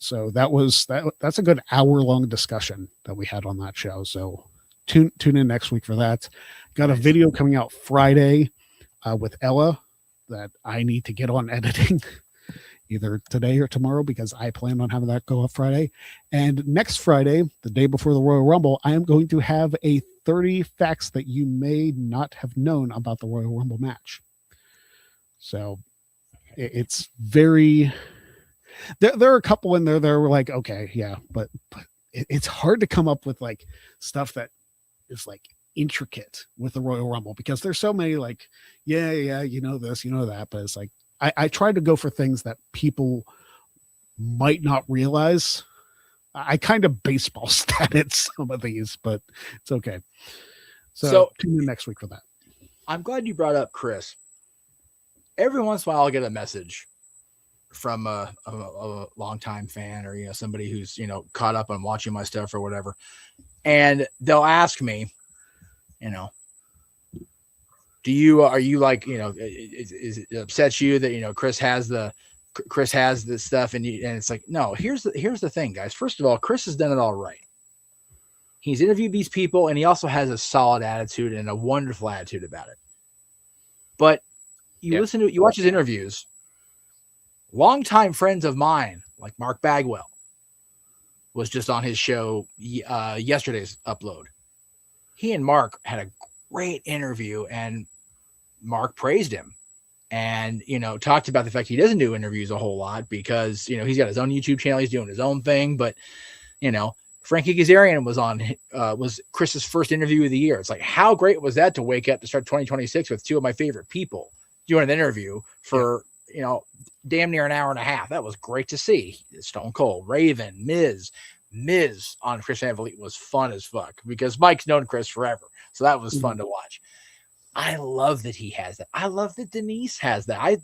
[SPEAKER 1] So that's a good hour-long discussion that we had on that show. So tune in next week for that. Got a video coming out Friday with Ella that I need to get on editing either today or tomorrow, because I plan on having that go up Friday. And next Friday, the day before the Royal Rumble, I am going to have a 30 facts that you may not have known about the Royal Rumble match. So it's very, there are a couple in there that were like, okay, yeah, but it's hard to come up with like stuff that is like intricate with the Royal Rumble, because there's so many like, yeah, you know this, you know that, but it's like, I try to go for things that people might not realize. I kind of baseball statted some of these, but it's okay. So tune in next week for that.
[SPEAKER 2] I'm glad you brought up Chris. Every once in a while, I'll get a message from a longtime fan, or, you know, somebody who's, you know, caught up on watching my stuff or whatever. And they'll ask me, you know, are you like, you know, it upsets you that, you know, Chris has this stuff, and it's like, no, here's the thing, guys. First of all, Chris has done it all right. He's interviewed these people, and he also has a solid attitude and a wonderful attitude about it. But you watch his interviews, longtime friends of mine, like Mark Bagwell, was just on his show yesterday's upload. He and Mark had a great interview, and Mark praised him, and, you know, talked about the fact he doesn't do interviews a whole lot because, you know, he's got his own YouTube channel, he's doing his own thing. But, you know, Frankie Kazarian was Chris's first interview of the year. It's like, how great was that to wake up to start 2026 with two of my favorite people doing an interview for, you know, damn near an hour and a half. That was great to see. Stone Cold, Raven, Miz on Chris Van Vliet was fun as fuck, because Mike's known Chris forever. So that was fun to watch. I love that he has that. I love that Denise has that. I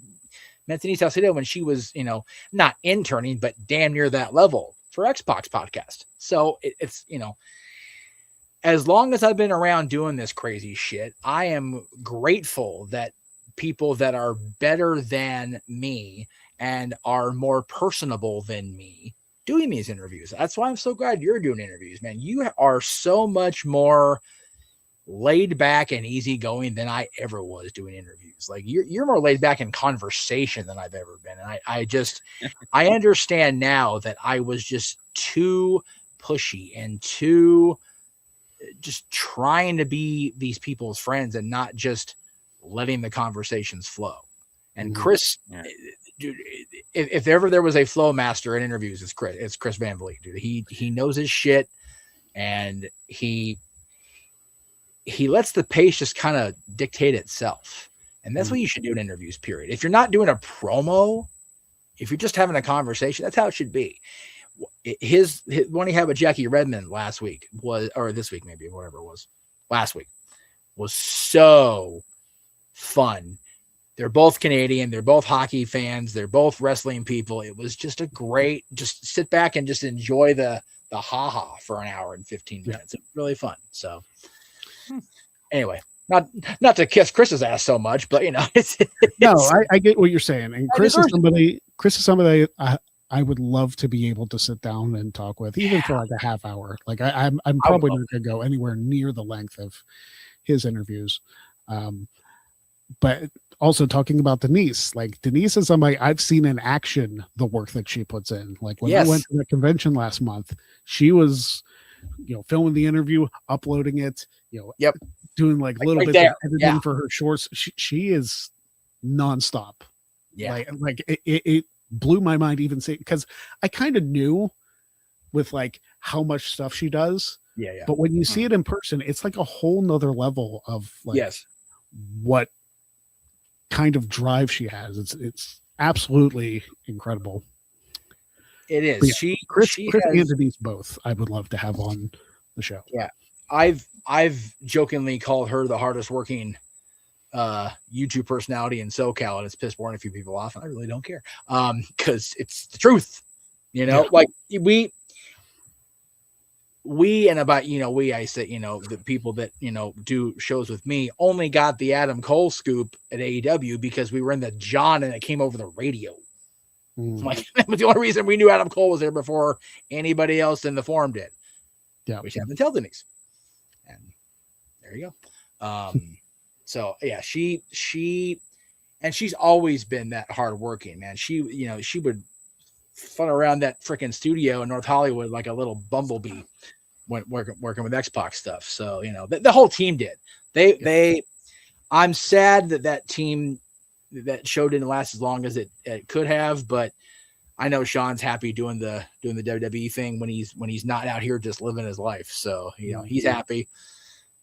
[SPEAKER 2] met Denise Salcedo when she was, you know, not interning, but damn near that level for Xbox podcast. So it's, you know, as long as I've been around doing this crazy shit, I am grateful that people that are better than me and are more personable than me doing these interviews. That's why I'm so glad you're doing interviews, man. You are so much more laid back and easygoing than I ever was doing interviews. Like, you're more laid back in conversation than I've ever been. And I understand now that I was just too pushy and too just trying to be these people's friends and not just letting the conversations flow. And Chris, dude, if ever there was a flow master in interviews, it's Chris Van Vliet, dude. He knows his shit, and he lets the pace just kind of dictate itself. And that's what you should do in interviews, period. If you're not doing a promo, if you're just having a conversation, that's how it should be. His one he had with Jackie Redmond last week or this week, maybe, whatever it was, last week, was so fun. They're both Canadian. They're both hockey fans. They're both wrestling people. It was just a great, just sit back and just enjoy the ha-ha for an hour and 15 minutes. It's really fun. So anyway, not to kiss Chris's ass so much, but, you know,
[SPEAKER 1] I get what you're saying. And Chris is somebody I would love to be able to sit down and talk with, even for like a half hour. Like I'm probably not going to go anywhere near the length of his interviews. But also talking about Denise, like Denise is somebody I've seen in action, the work that she puts in. Like when I went to the convention last month, she was, you know, filming the interview, uploading it, you know, doing like little bits of editing for her shorts. She is nonstop. Yeah. Like it blew my mind even saying, because I kind of knew with like how much stuff she does. Yeah. But when you see it in person, it's like a whole nother level of like what kind of drive she has. It's absolutely incredible.
[SPEAKER 2] It is.
[SPEAKER 1] Yeah, Chris and Denise both I would love to have on the show. Yeah.
[SPEAKER 2] I've jokingly called her the hardest working YouTube personality in SoCal, and it's pissed born a few people off, and I really don't care. Because it's the truth. You know, like we and about, you know, I say, you know, the people that, you know, do shows with me only got the Adam Cole scoop at AEW because we were in the John and it came over the radio. Like, that was the only reason we knew Adam Cole was there before anybody else in the forum did. Yeah. We should have to tell Denise. And There you go. So yeah, and she's always been that hardworking, man. She would fun around that freaking studio in North Hollywood like a little bumblebee when working with X-Pac stuff. So, the whole team did. I'm sad that team, that show didn't last as long as it could have, but I know Sean's happy doing the WWE thing when he's not out here just living his life. So, he's happy.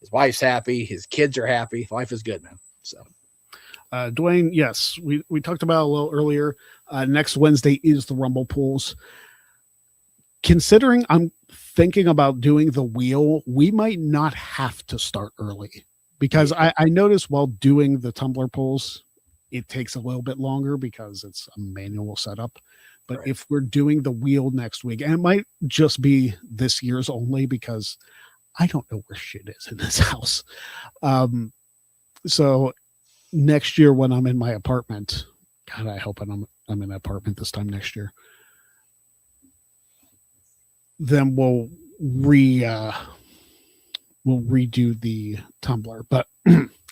[SPEAKER 2] His wife's happy. His kids are happy. Life is good, man. So,
[SPEAKER 1] Dwayne, yes, we talked about it a little earlier. Next Wednesday is the Rumble pools. Considering I'm thinking about doing the wheel, we might not have to start early because I noticed while doing the tumbler pulls, it takes a little bit longer because it's a manual setup. But
[SPEAKER 2] right.
[SPEAKER 1] If we're doing the wheel next week, and it might just be this year's only because I don't know where shit is in this house. So next year when I'm in my apartment, God, I hope I'm in an apartment this time next year. Then we'll redo the tumbler. But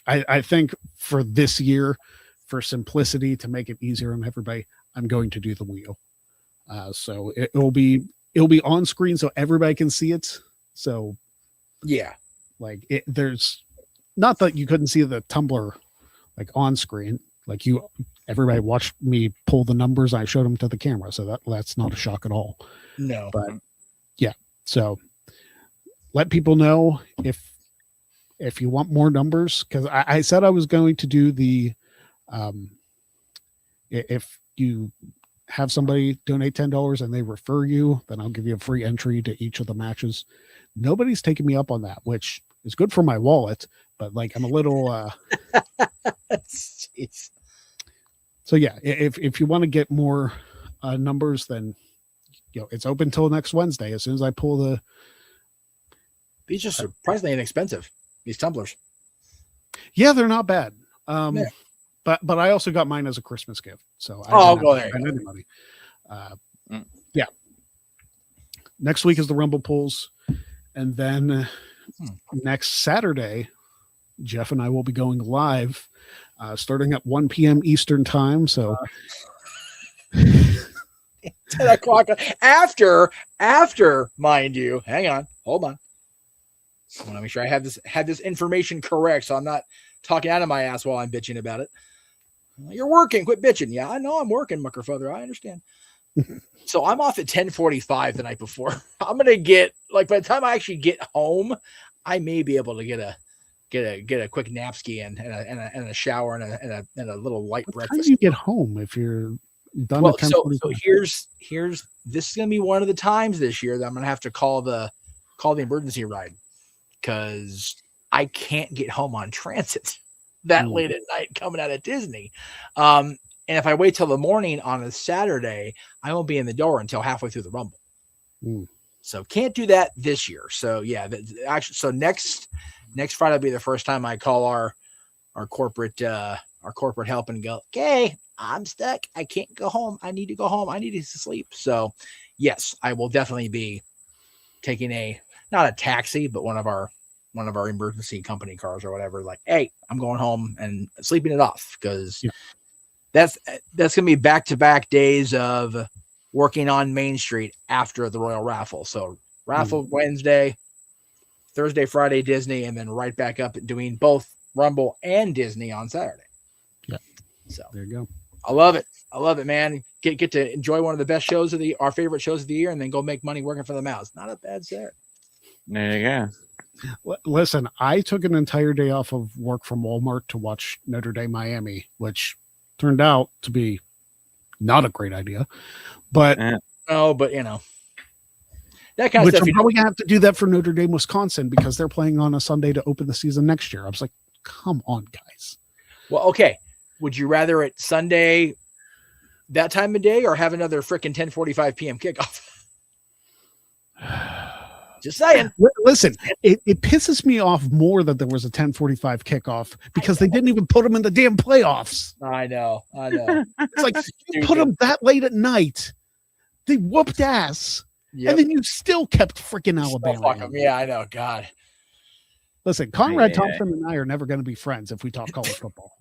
[SPEAKER 1] I think for this year, for simplicity, to make it easier on everybody, I'm going to do the wheel. So it'll be on screen so everybody can see it. So
[SPEAKER 2] yeah,
[SPEAKER 1] like there's not that you couldn't see the tumbler like on screen, like everybody watched me pull the numbers. I showed them to the camera. So that's not a shock at all.
[SPEAKER 2] No,
[SPEAKER 1] but yeah. So let people know if you want more numbers, because I said I was going to do the if you have somebody donate $10 and they refer you, then I'll give you a free entry to each of the matches. Nobody's taking me up on that, which is good for my wallet, but like I'm a little so yeah, if you want to get more numbers, then it's open till next Wednesday. As soon as I pull
[SPEAKER 2] these are surprisingly inexpensive, these tumblers.
[SPEAKER 1] Yeah, they're not bad.
[SPEAKER 2] Yeah.
[SPEAKER 1] But I also got mine as a Christmas gift. So
[SPEAKER 2] I'll go there.
[SPEAKER 1] Money. Yeah. Next week is the Rumble pools. And then next Saturday, Jeff and I will be going live starting at 1 p.m. Eastern time. So
[SPEAKER 2] 10 o'clock after, mind you, hang on, hold on. I want to make sure I have this information correct, so I'm not talking out of my ass while I'm bitching about it. You're working, quit bitching. Yeah, I know I'm working, Muckerfeather. I understand. So I'm off at 10:45 the night before. I'm gonna get, like, by the time I actually get home, I may be able to get a quick napski and a shower and a little light breakfast.
[SPEAKER 1] How do you get home if you're done?
[SPEAKER 2] Well, so here's this is gonna be one of the times this year that I'm gonna have to call the emergency ride, because I can't get home on transit that late at night coming out of Disney. And if I wait till the morning on a Saturday, I won't be in the door until halfway through the Rumble. So can't do that this year. So yeah, so next Friday will be the first time I call our corporate help and go, okay, I'm stuck. I can't go home. I need to go home. I need to sleep. So yes, I will definitely be taking not a taxi, but one of our emergency company cars or whatever. Like, hey, I'm going home and sleeping it off, because that's gonna be back-to-back days of working on Main Street after the Royal Raffle. So raffle Wednesday, Thursday, Friday Disney, and then right back up doing both Rumble and Disney on Saturday.
[SPEAKER 1] Yeah.
[SPEAKER 2] So
[SPEAKER 1] there you go.
[SPEAKER 2] I love it, man. Get to enjoy one of the best shows our favorite shows of the year, and then go make money working for the mouse. Not a bad Saturday.
[SPEAKER 3] There you go.
[SPEAKER 1] Listen, I took an entire day off of work from Walmart to watch Notre Dame Miami, which turned out to be not a great idea. But
[SPEAKER 2] that kind of stuff.
[SPEAKER 1] I'm probably gonna have to do that for Notre Dame, Wisconsin, because they're playing on a Sunday to open the season next year. I was like, come on, guys.
[SPEAKER 2] Well, okay. Would you rather it Sunday that time of day or have another freaking 10:45 p.m. kickoff? Just saying.
[SPEAKER 1] Listen, it pisses me off more that there was a 10:45 kickoff, because they didn't even put them in the damn playoffs.
[SPEAKER 2] I know.
[SPEAKER 1] It's like, you put them that late at night. They whooped ass. Yep. And then you still kept freaking Alabama.
[SPEAKER 2] Yeah, I know. God.
[SPEAKER 1] Listen, Conrad
[SPEAKER 3] Yeah.
[SPEAKER 1] Thompson and I are never going to be friends if we talk college football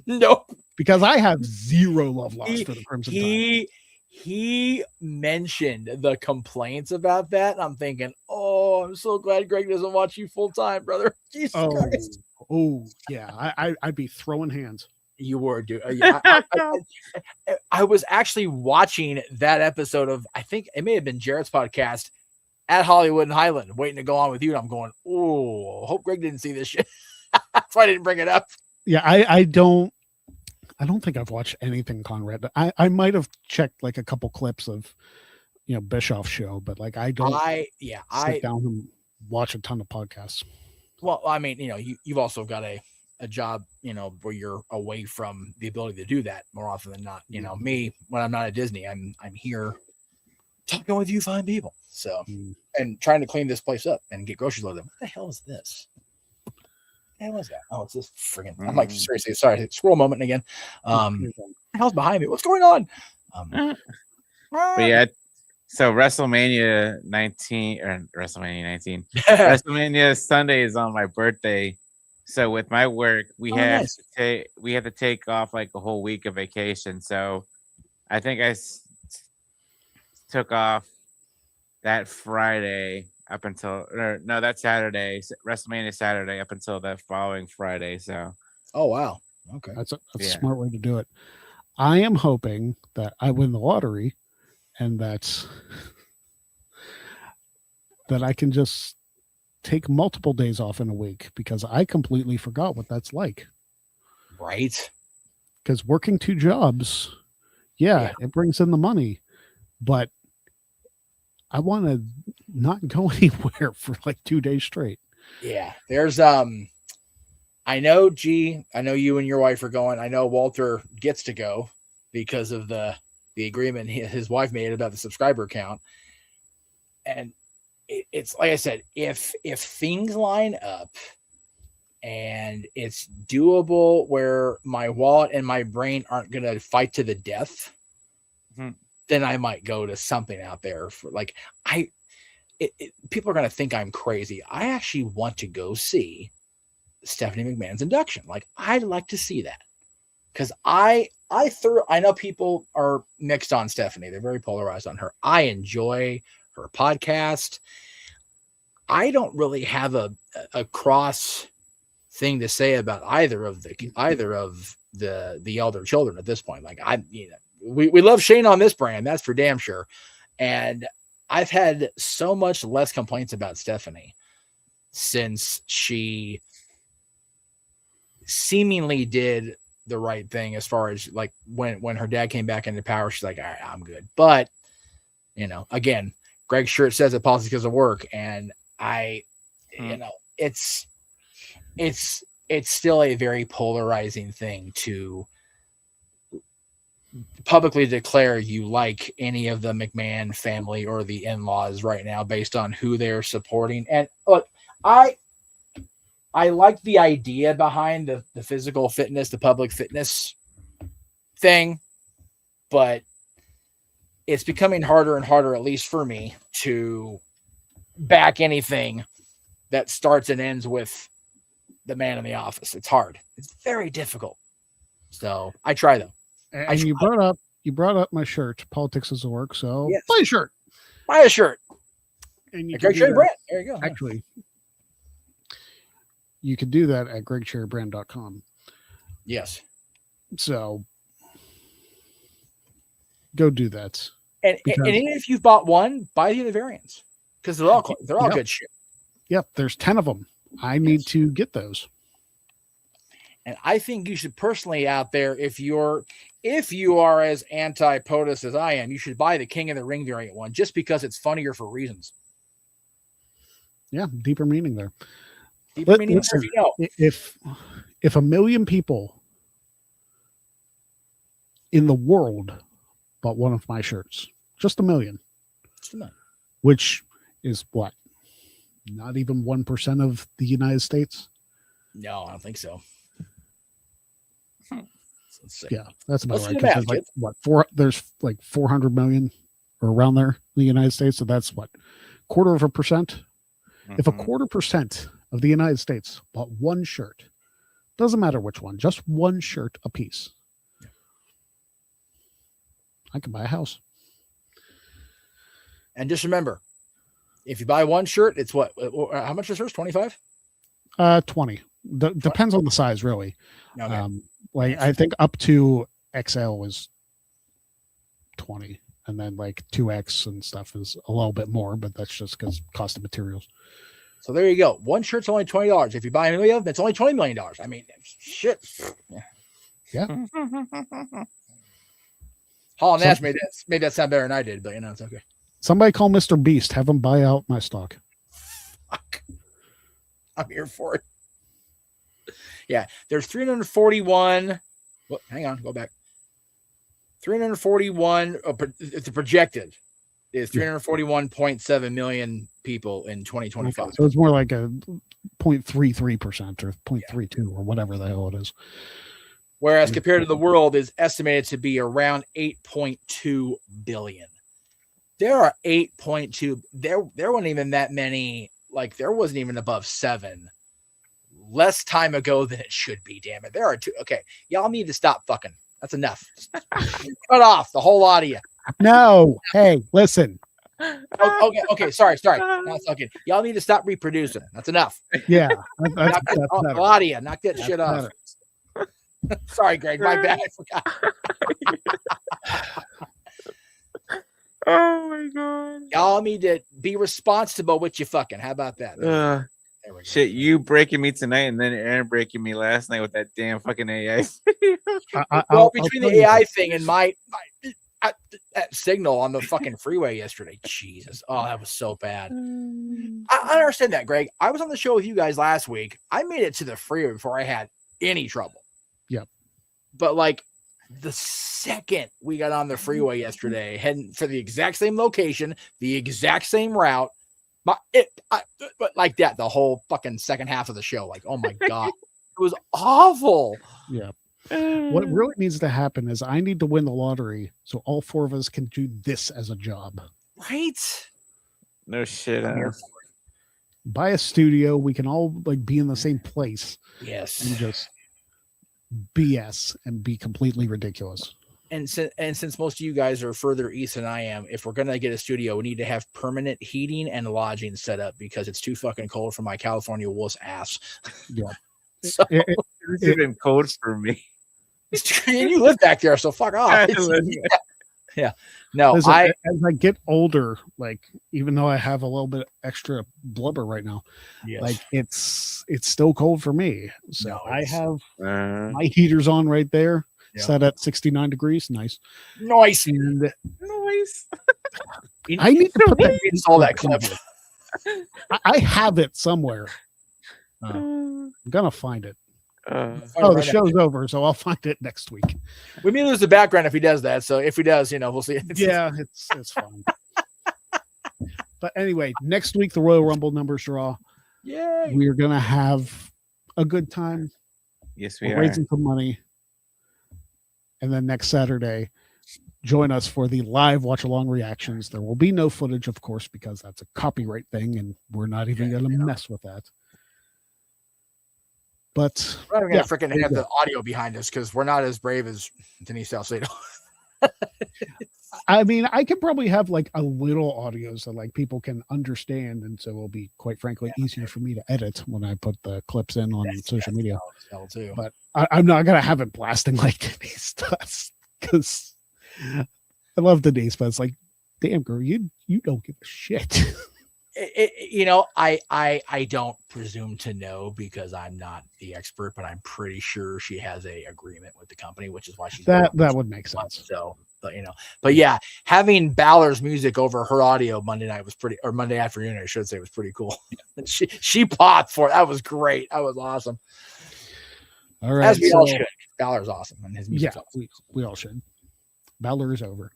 [SPEAKER 2] No,
[SPEAKER 1] because I have zero love lost for the Crimson Tide.
[SPEAKER 2] he mentioned the complaints about that. I'm thinking, oh, I'm so glad Greg doesn't watch you full time, brother. Jesus Christ.
[SPEAKER 1] Yeah. I'd be throwing hands.
[SPEAKER 2] You were, dude. I was actually watching that episode of, I think it may have been Jarrett's podcast at Hollywood and Highland, waiting to go on with you. And I'm going, oh, hope Greg didn't see this shit. That's why I didn't bring it up.
[SPEAKER 1] Yeah, I don't think I've watched anything Conrad. I might have checked like a couple clips of, Bischoff's show, but like I don't sit down and watch a ton of podcasts.
[SPEAKER 2] Well, I mean, you've also got a job, where you're away from the ability to do that more often than not. Me, when I'm not at Disney, I'm here talking with you fine people. So, and trying to clean this place up and get groceries loaded. What the hell is this? What was that? Oh, it's this friggin'. I'm like, seriously, sorry. Scroll moment again. What the hell's behind me? What's going on?
[SPEAKER 3] But yeah, so WrestleMania 19. WrestleMania Sunday is on my birthday. So with my work, we have to take off like a whole week of vacation. So I think I took off that Friday up until that Saturday, WrestleMania Saturday up until that following Friday. So
[SPEAKER 2] oh wow, okay,
[SPEAKER 1] that's a smart way to do it. I am hoping that I win the lottery, and that I can just take multiple days off in a week, because I completely forgot what that's like.
[SPEAKER 2] Right?
[SPEAKER 1] Because working 2 jobs, it brings in the money, but I want to not go anywhere for like 2 days straight.
[SPEAKER 2] Yeah. There's, I know you and your wife are going. I know Walter gets to go because of the agreement his wife made about the subscriber count. And it's like I said, if things line up and it's doable where my wallet and my brain aren't going to fight to the death, then I might go to something out there for like, people are going to think I'm crazy. I actually want to go see Stephanie McMahon's induction. Like, I'd like to see that, because I know people are mixed on Stephanie. They're very polarized on her. I enjoy her podcast. I don't really have a cross thing to say about either of the elder children at this point. Like, we love Shane on this brand, that's for damn sure. And I've had so much less complaints about Stephanie since she seemingly did the right thing, as far as like when her dad came back into power, she's like, all right, I'm good. But again, Greg's shirt says it policy because of work, and it's still a very polarizing thing to publicly declare you like any of the McMahon family or the in-laws right now based on who they're supporting. And look, I like the idea behind the physical fitness, the public fitness thing, but it's becoming harder and harder, at least for me, to back anything that starts and ends with the man in the office. It's hard. It's very difficult. So I try though.
[SPEAKER 1] And you brought up my shirt, Politics is a Work. So
[SPEAKER 2] yes.
[SPEAKER 1] Buy a shirt.
[SPEAKER 2] Buy a shirt.
[SPEAKER 1] And you
[SPEAKER 2] Greg Sherry Brand. There you go.
[SPEAKER 1] Actually, you can do that at gregsherrybrand.com.
[SPEAKER 2] Yes.
[SPEAKER 1] So go do that.
[SPEAKER 2] And even if you've bought one, buy the other variants, because they're all good shit.
[SPEAKER 1] Yep, there's 10 of them. I need to get those.
[SPEAKER 2] And I think you should personally out there, if you are as anti-POTUS as I am, you should buy the King of the Ring variant one, just because it's funnier for reasons.
[SPEAKER 1] Yeah, deeper meaning there.
[SPEAKER 2] Deeper meaning.
[SPEAKER 1] Listen, if 1 million people in the world bought one of my shirts, just 1 million, which is what? Not even 1% of the United States?
[SPEAKER 2] No, I don't think so.
[SPEAKER 1] Yeah, that's about right. There's like 400 million or around there in the United States. So that's what, 0.25%. Mm-hmm. If 0.25% of the United States bought one shirt, doesn't matter which one, just one shirt a piece, I can buy a house.
[SPEAKER 2] And just remember, if you buy one shirt, it's what? How much is yours? 25?
[SPEAKER 1] 20. Depends on the size, really.
[SPEAKER 2] Okay.
[SPEAKER 1] Like I think up to XL is 20, and then like 2X and stuff is a little bit more, but that's just because cost of materials.
[SPEAKER 2] So there you go. One shirt's only $20. If you buy a million of them, it's only $20 million. I mean, shit.
[SPEAKER 1] Yeah.
[SPEAKER 2] Hall and Nash made that sound better than I did, but it's okay.
[SPEAKER 1] Somebody call Mr. Beast. Have him buy out my stock.
[SPEAKER 2] Fuck. I'm here for it. Yeah, there's 341. Well, hang on, go back. 341. The projected is 341.7 million people in 2025.
[SPEAKER 1] Okay, so it's more like a 0.33% or 0.32 or whatever the hell it is.
[SPEAKER 2] Whereas compared to the world is estimated to be around 8.2 billion. There are 8.2. There weren't even that many. Like there wasn't even above 7. Less time ago than it should be. Damn it. There are 2. Okay, y'all need to stop fucking. That's enough. Cut off the whole lot of you. No.
[SPEAKER 1] Hey, listen.
[SPEAKER 2] Okay. Sorry. No, it's okay. Y'all need to stop reproducing. That's enough.
[SPEAKER 1] Yeah.
[SPEAKER 2] A lot of you. Knock that shit off. Sorry, Greg. My bad. I forgot.
[SPEAKER 3] Oh my god.
[SPEAKER 2] Y'all need to be responsible with you fucking. How about that?
[SPEAKER 3] There we go. Shit, you breaking me tonight and then Aaron breaking me last night with that damn fucking AI.
[SPEAKER 2] Between the AI thing and my that signal on the fucking freeway yesterday. Jesus. Oh, that was so bad. I understand that, Greg. I was on the show with you guys last week. I made it to the freeway before I had any trouble.
[SPEAKER 1] Yep.
[SPEAKER 2] But like the second we got on the freeway yesterday, heading for the exact same location, the exact same route, but like that, the whole fucking second half of the show, like, oh my God, it was awful.
[SPEAKER 1] Yeah. What really needs to happen is I need to win the lottery so all 4 of us can do this as a job.
[SPEAKER 2] Right?
[SPEAKER 3] No shit.
[SPEAKER 1] Buy a studio. We can all like be in the same place.
[SPEAKER 2] Yes.
[SPEAKER 1] And just BS and be completely ridiculous.
[SPEAKER 2] And since most of you guys are further east than I am, if we're going to get a studio, we need to have permanent heating and lodging set up because it's too fucking cold for my California wuss ass.
[SPEAKER 1] Yeah.
[SPEAKER 2] So
[SPEAKER 3] it's even cold for me.
[SPEAKER 2] You live back there, so fuck off. Yeah. No,
[SPEAKER 1] Listen, as I get older, like even though I have a little bit extra blubber right now, like it's still cold for me. So I have my heaters on right there, set at 69 degrees. Nice.
[SPEAKER 2] And
[SPEAKER 3] Nice.
[SPEAKER 1] I need to put that
[SPEAKER 2] all that clip.
[SPEAKER 1] I have it somewhere. I'm gonna find it. The show's over, so I'll find it next week.
[SPEAKER 2] We may lose the background if he does that. So if he does, we'll see.
[SPEAKER 1] Yeah, it's fine. But anyway, next week the Royal Rumble numbers draw.
[SPEAKER 2] Yay!
[SPEAKER 1] We're gonna have a good time.
[SPEAKER 3] Yes, we
[SPEAKER 1] We're
[SPEAKER 3] are
[SPEAKER 1] raising some money, and then next Saturday, join us for the live watch along reactions. There will be no footage, of course, because that's a copyright thing, and we're not even gonna mess with that. But
[SPEAKER 2] we're not going to freaking have the audio behind us because we're not as brave as Denise Salcedo.
[SPEAKER 1] I mean, I could probably have like a little audio so like people can understand, and so it'll be quite frankly easier for me to edit when I put the clips in on social media.
[SPEAKER 2] Too.
[SPEAKER 1] But I'm not gonna have it blasting like Denise does because I love Denise, but it's like, damn girl, you don't give a shit.
[SPEAKER 2] I don't presume to know because I'm not the expert, but I'm pretty sure she has a agreement with the company, which is why she's
[SPEAKER 1] that would make sense.
[SPEAKER 2] So, but yeah, having Balor's music over her audio Monday night was pretty, or Monday afternoon, I should say, was pretty cool. she popped for it. That was great. That was awesome.
[SPEAKER 1] All right,
[SPEAKER 2] as we all should. Balor's awesome, and his music. Yeah,
[SPEAKER 1] awesome. We all should. Balor is over,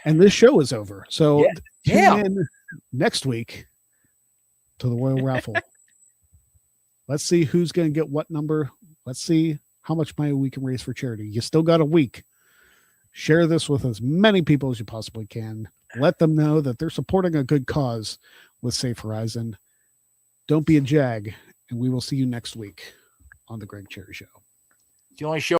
[SPEAKER 1] and this show is over. So tune in next week to the Royal Raffle. Let's see who's going to get what number. Let's see how much money we can raise for charity. You still got a week. Share this with as many people as you possibly can. Let them know that they're supporting a good cause with Safe Horizon. Don't be a jag, and we will see you next week on the Greg Cherry Show.
[SPEAKER 2] It's the only show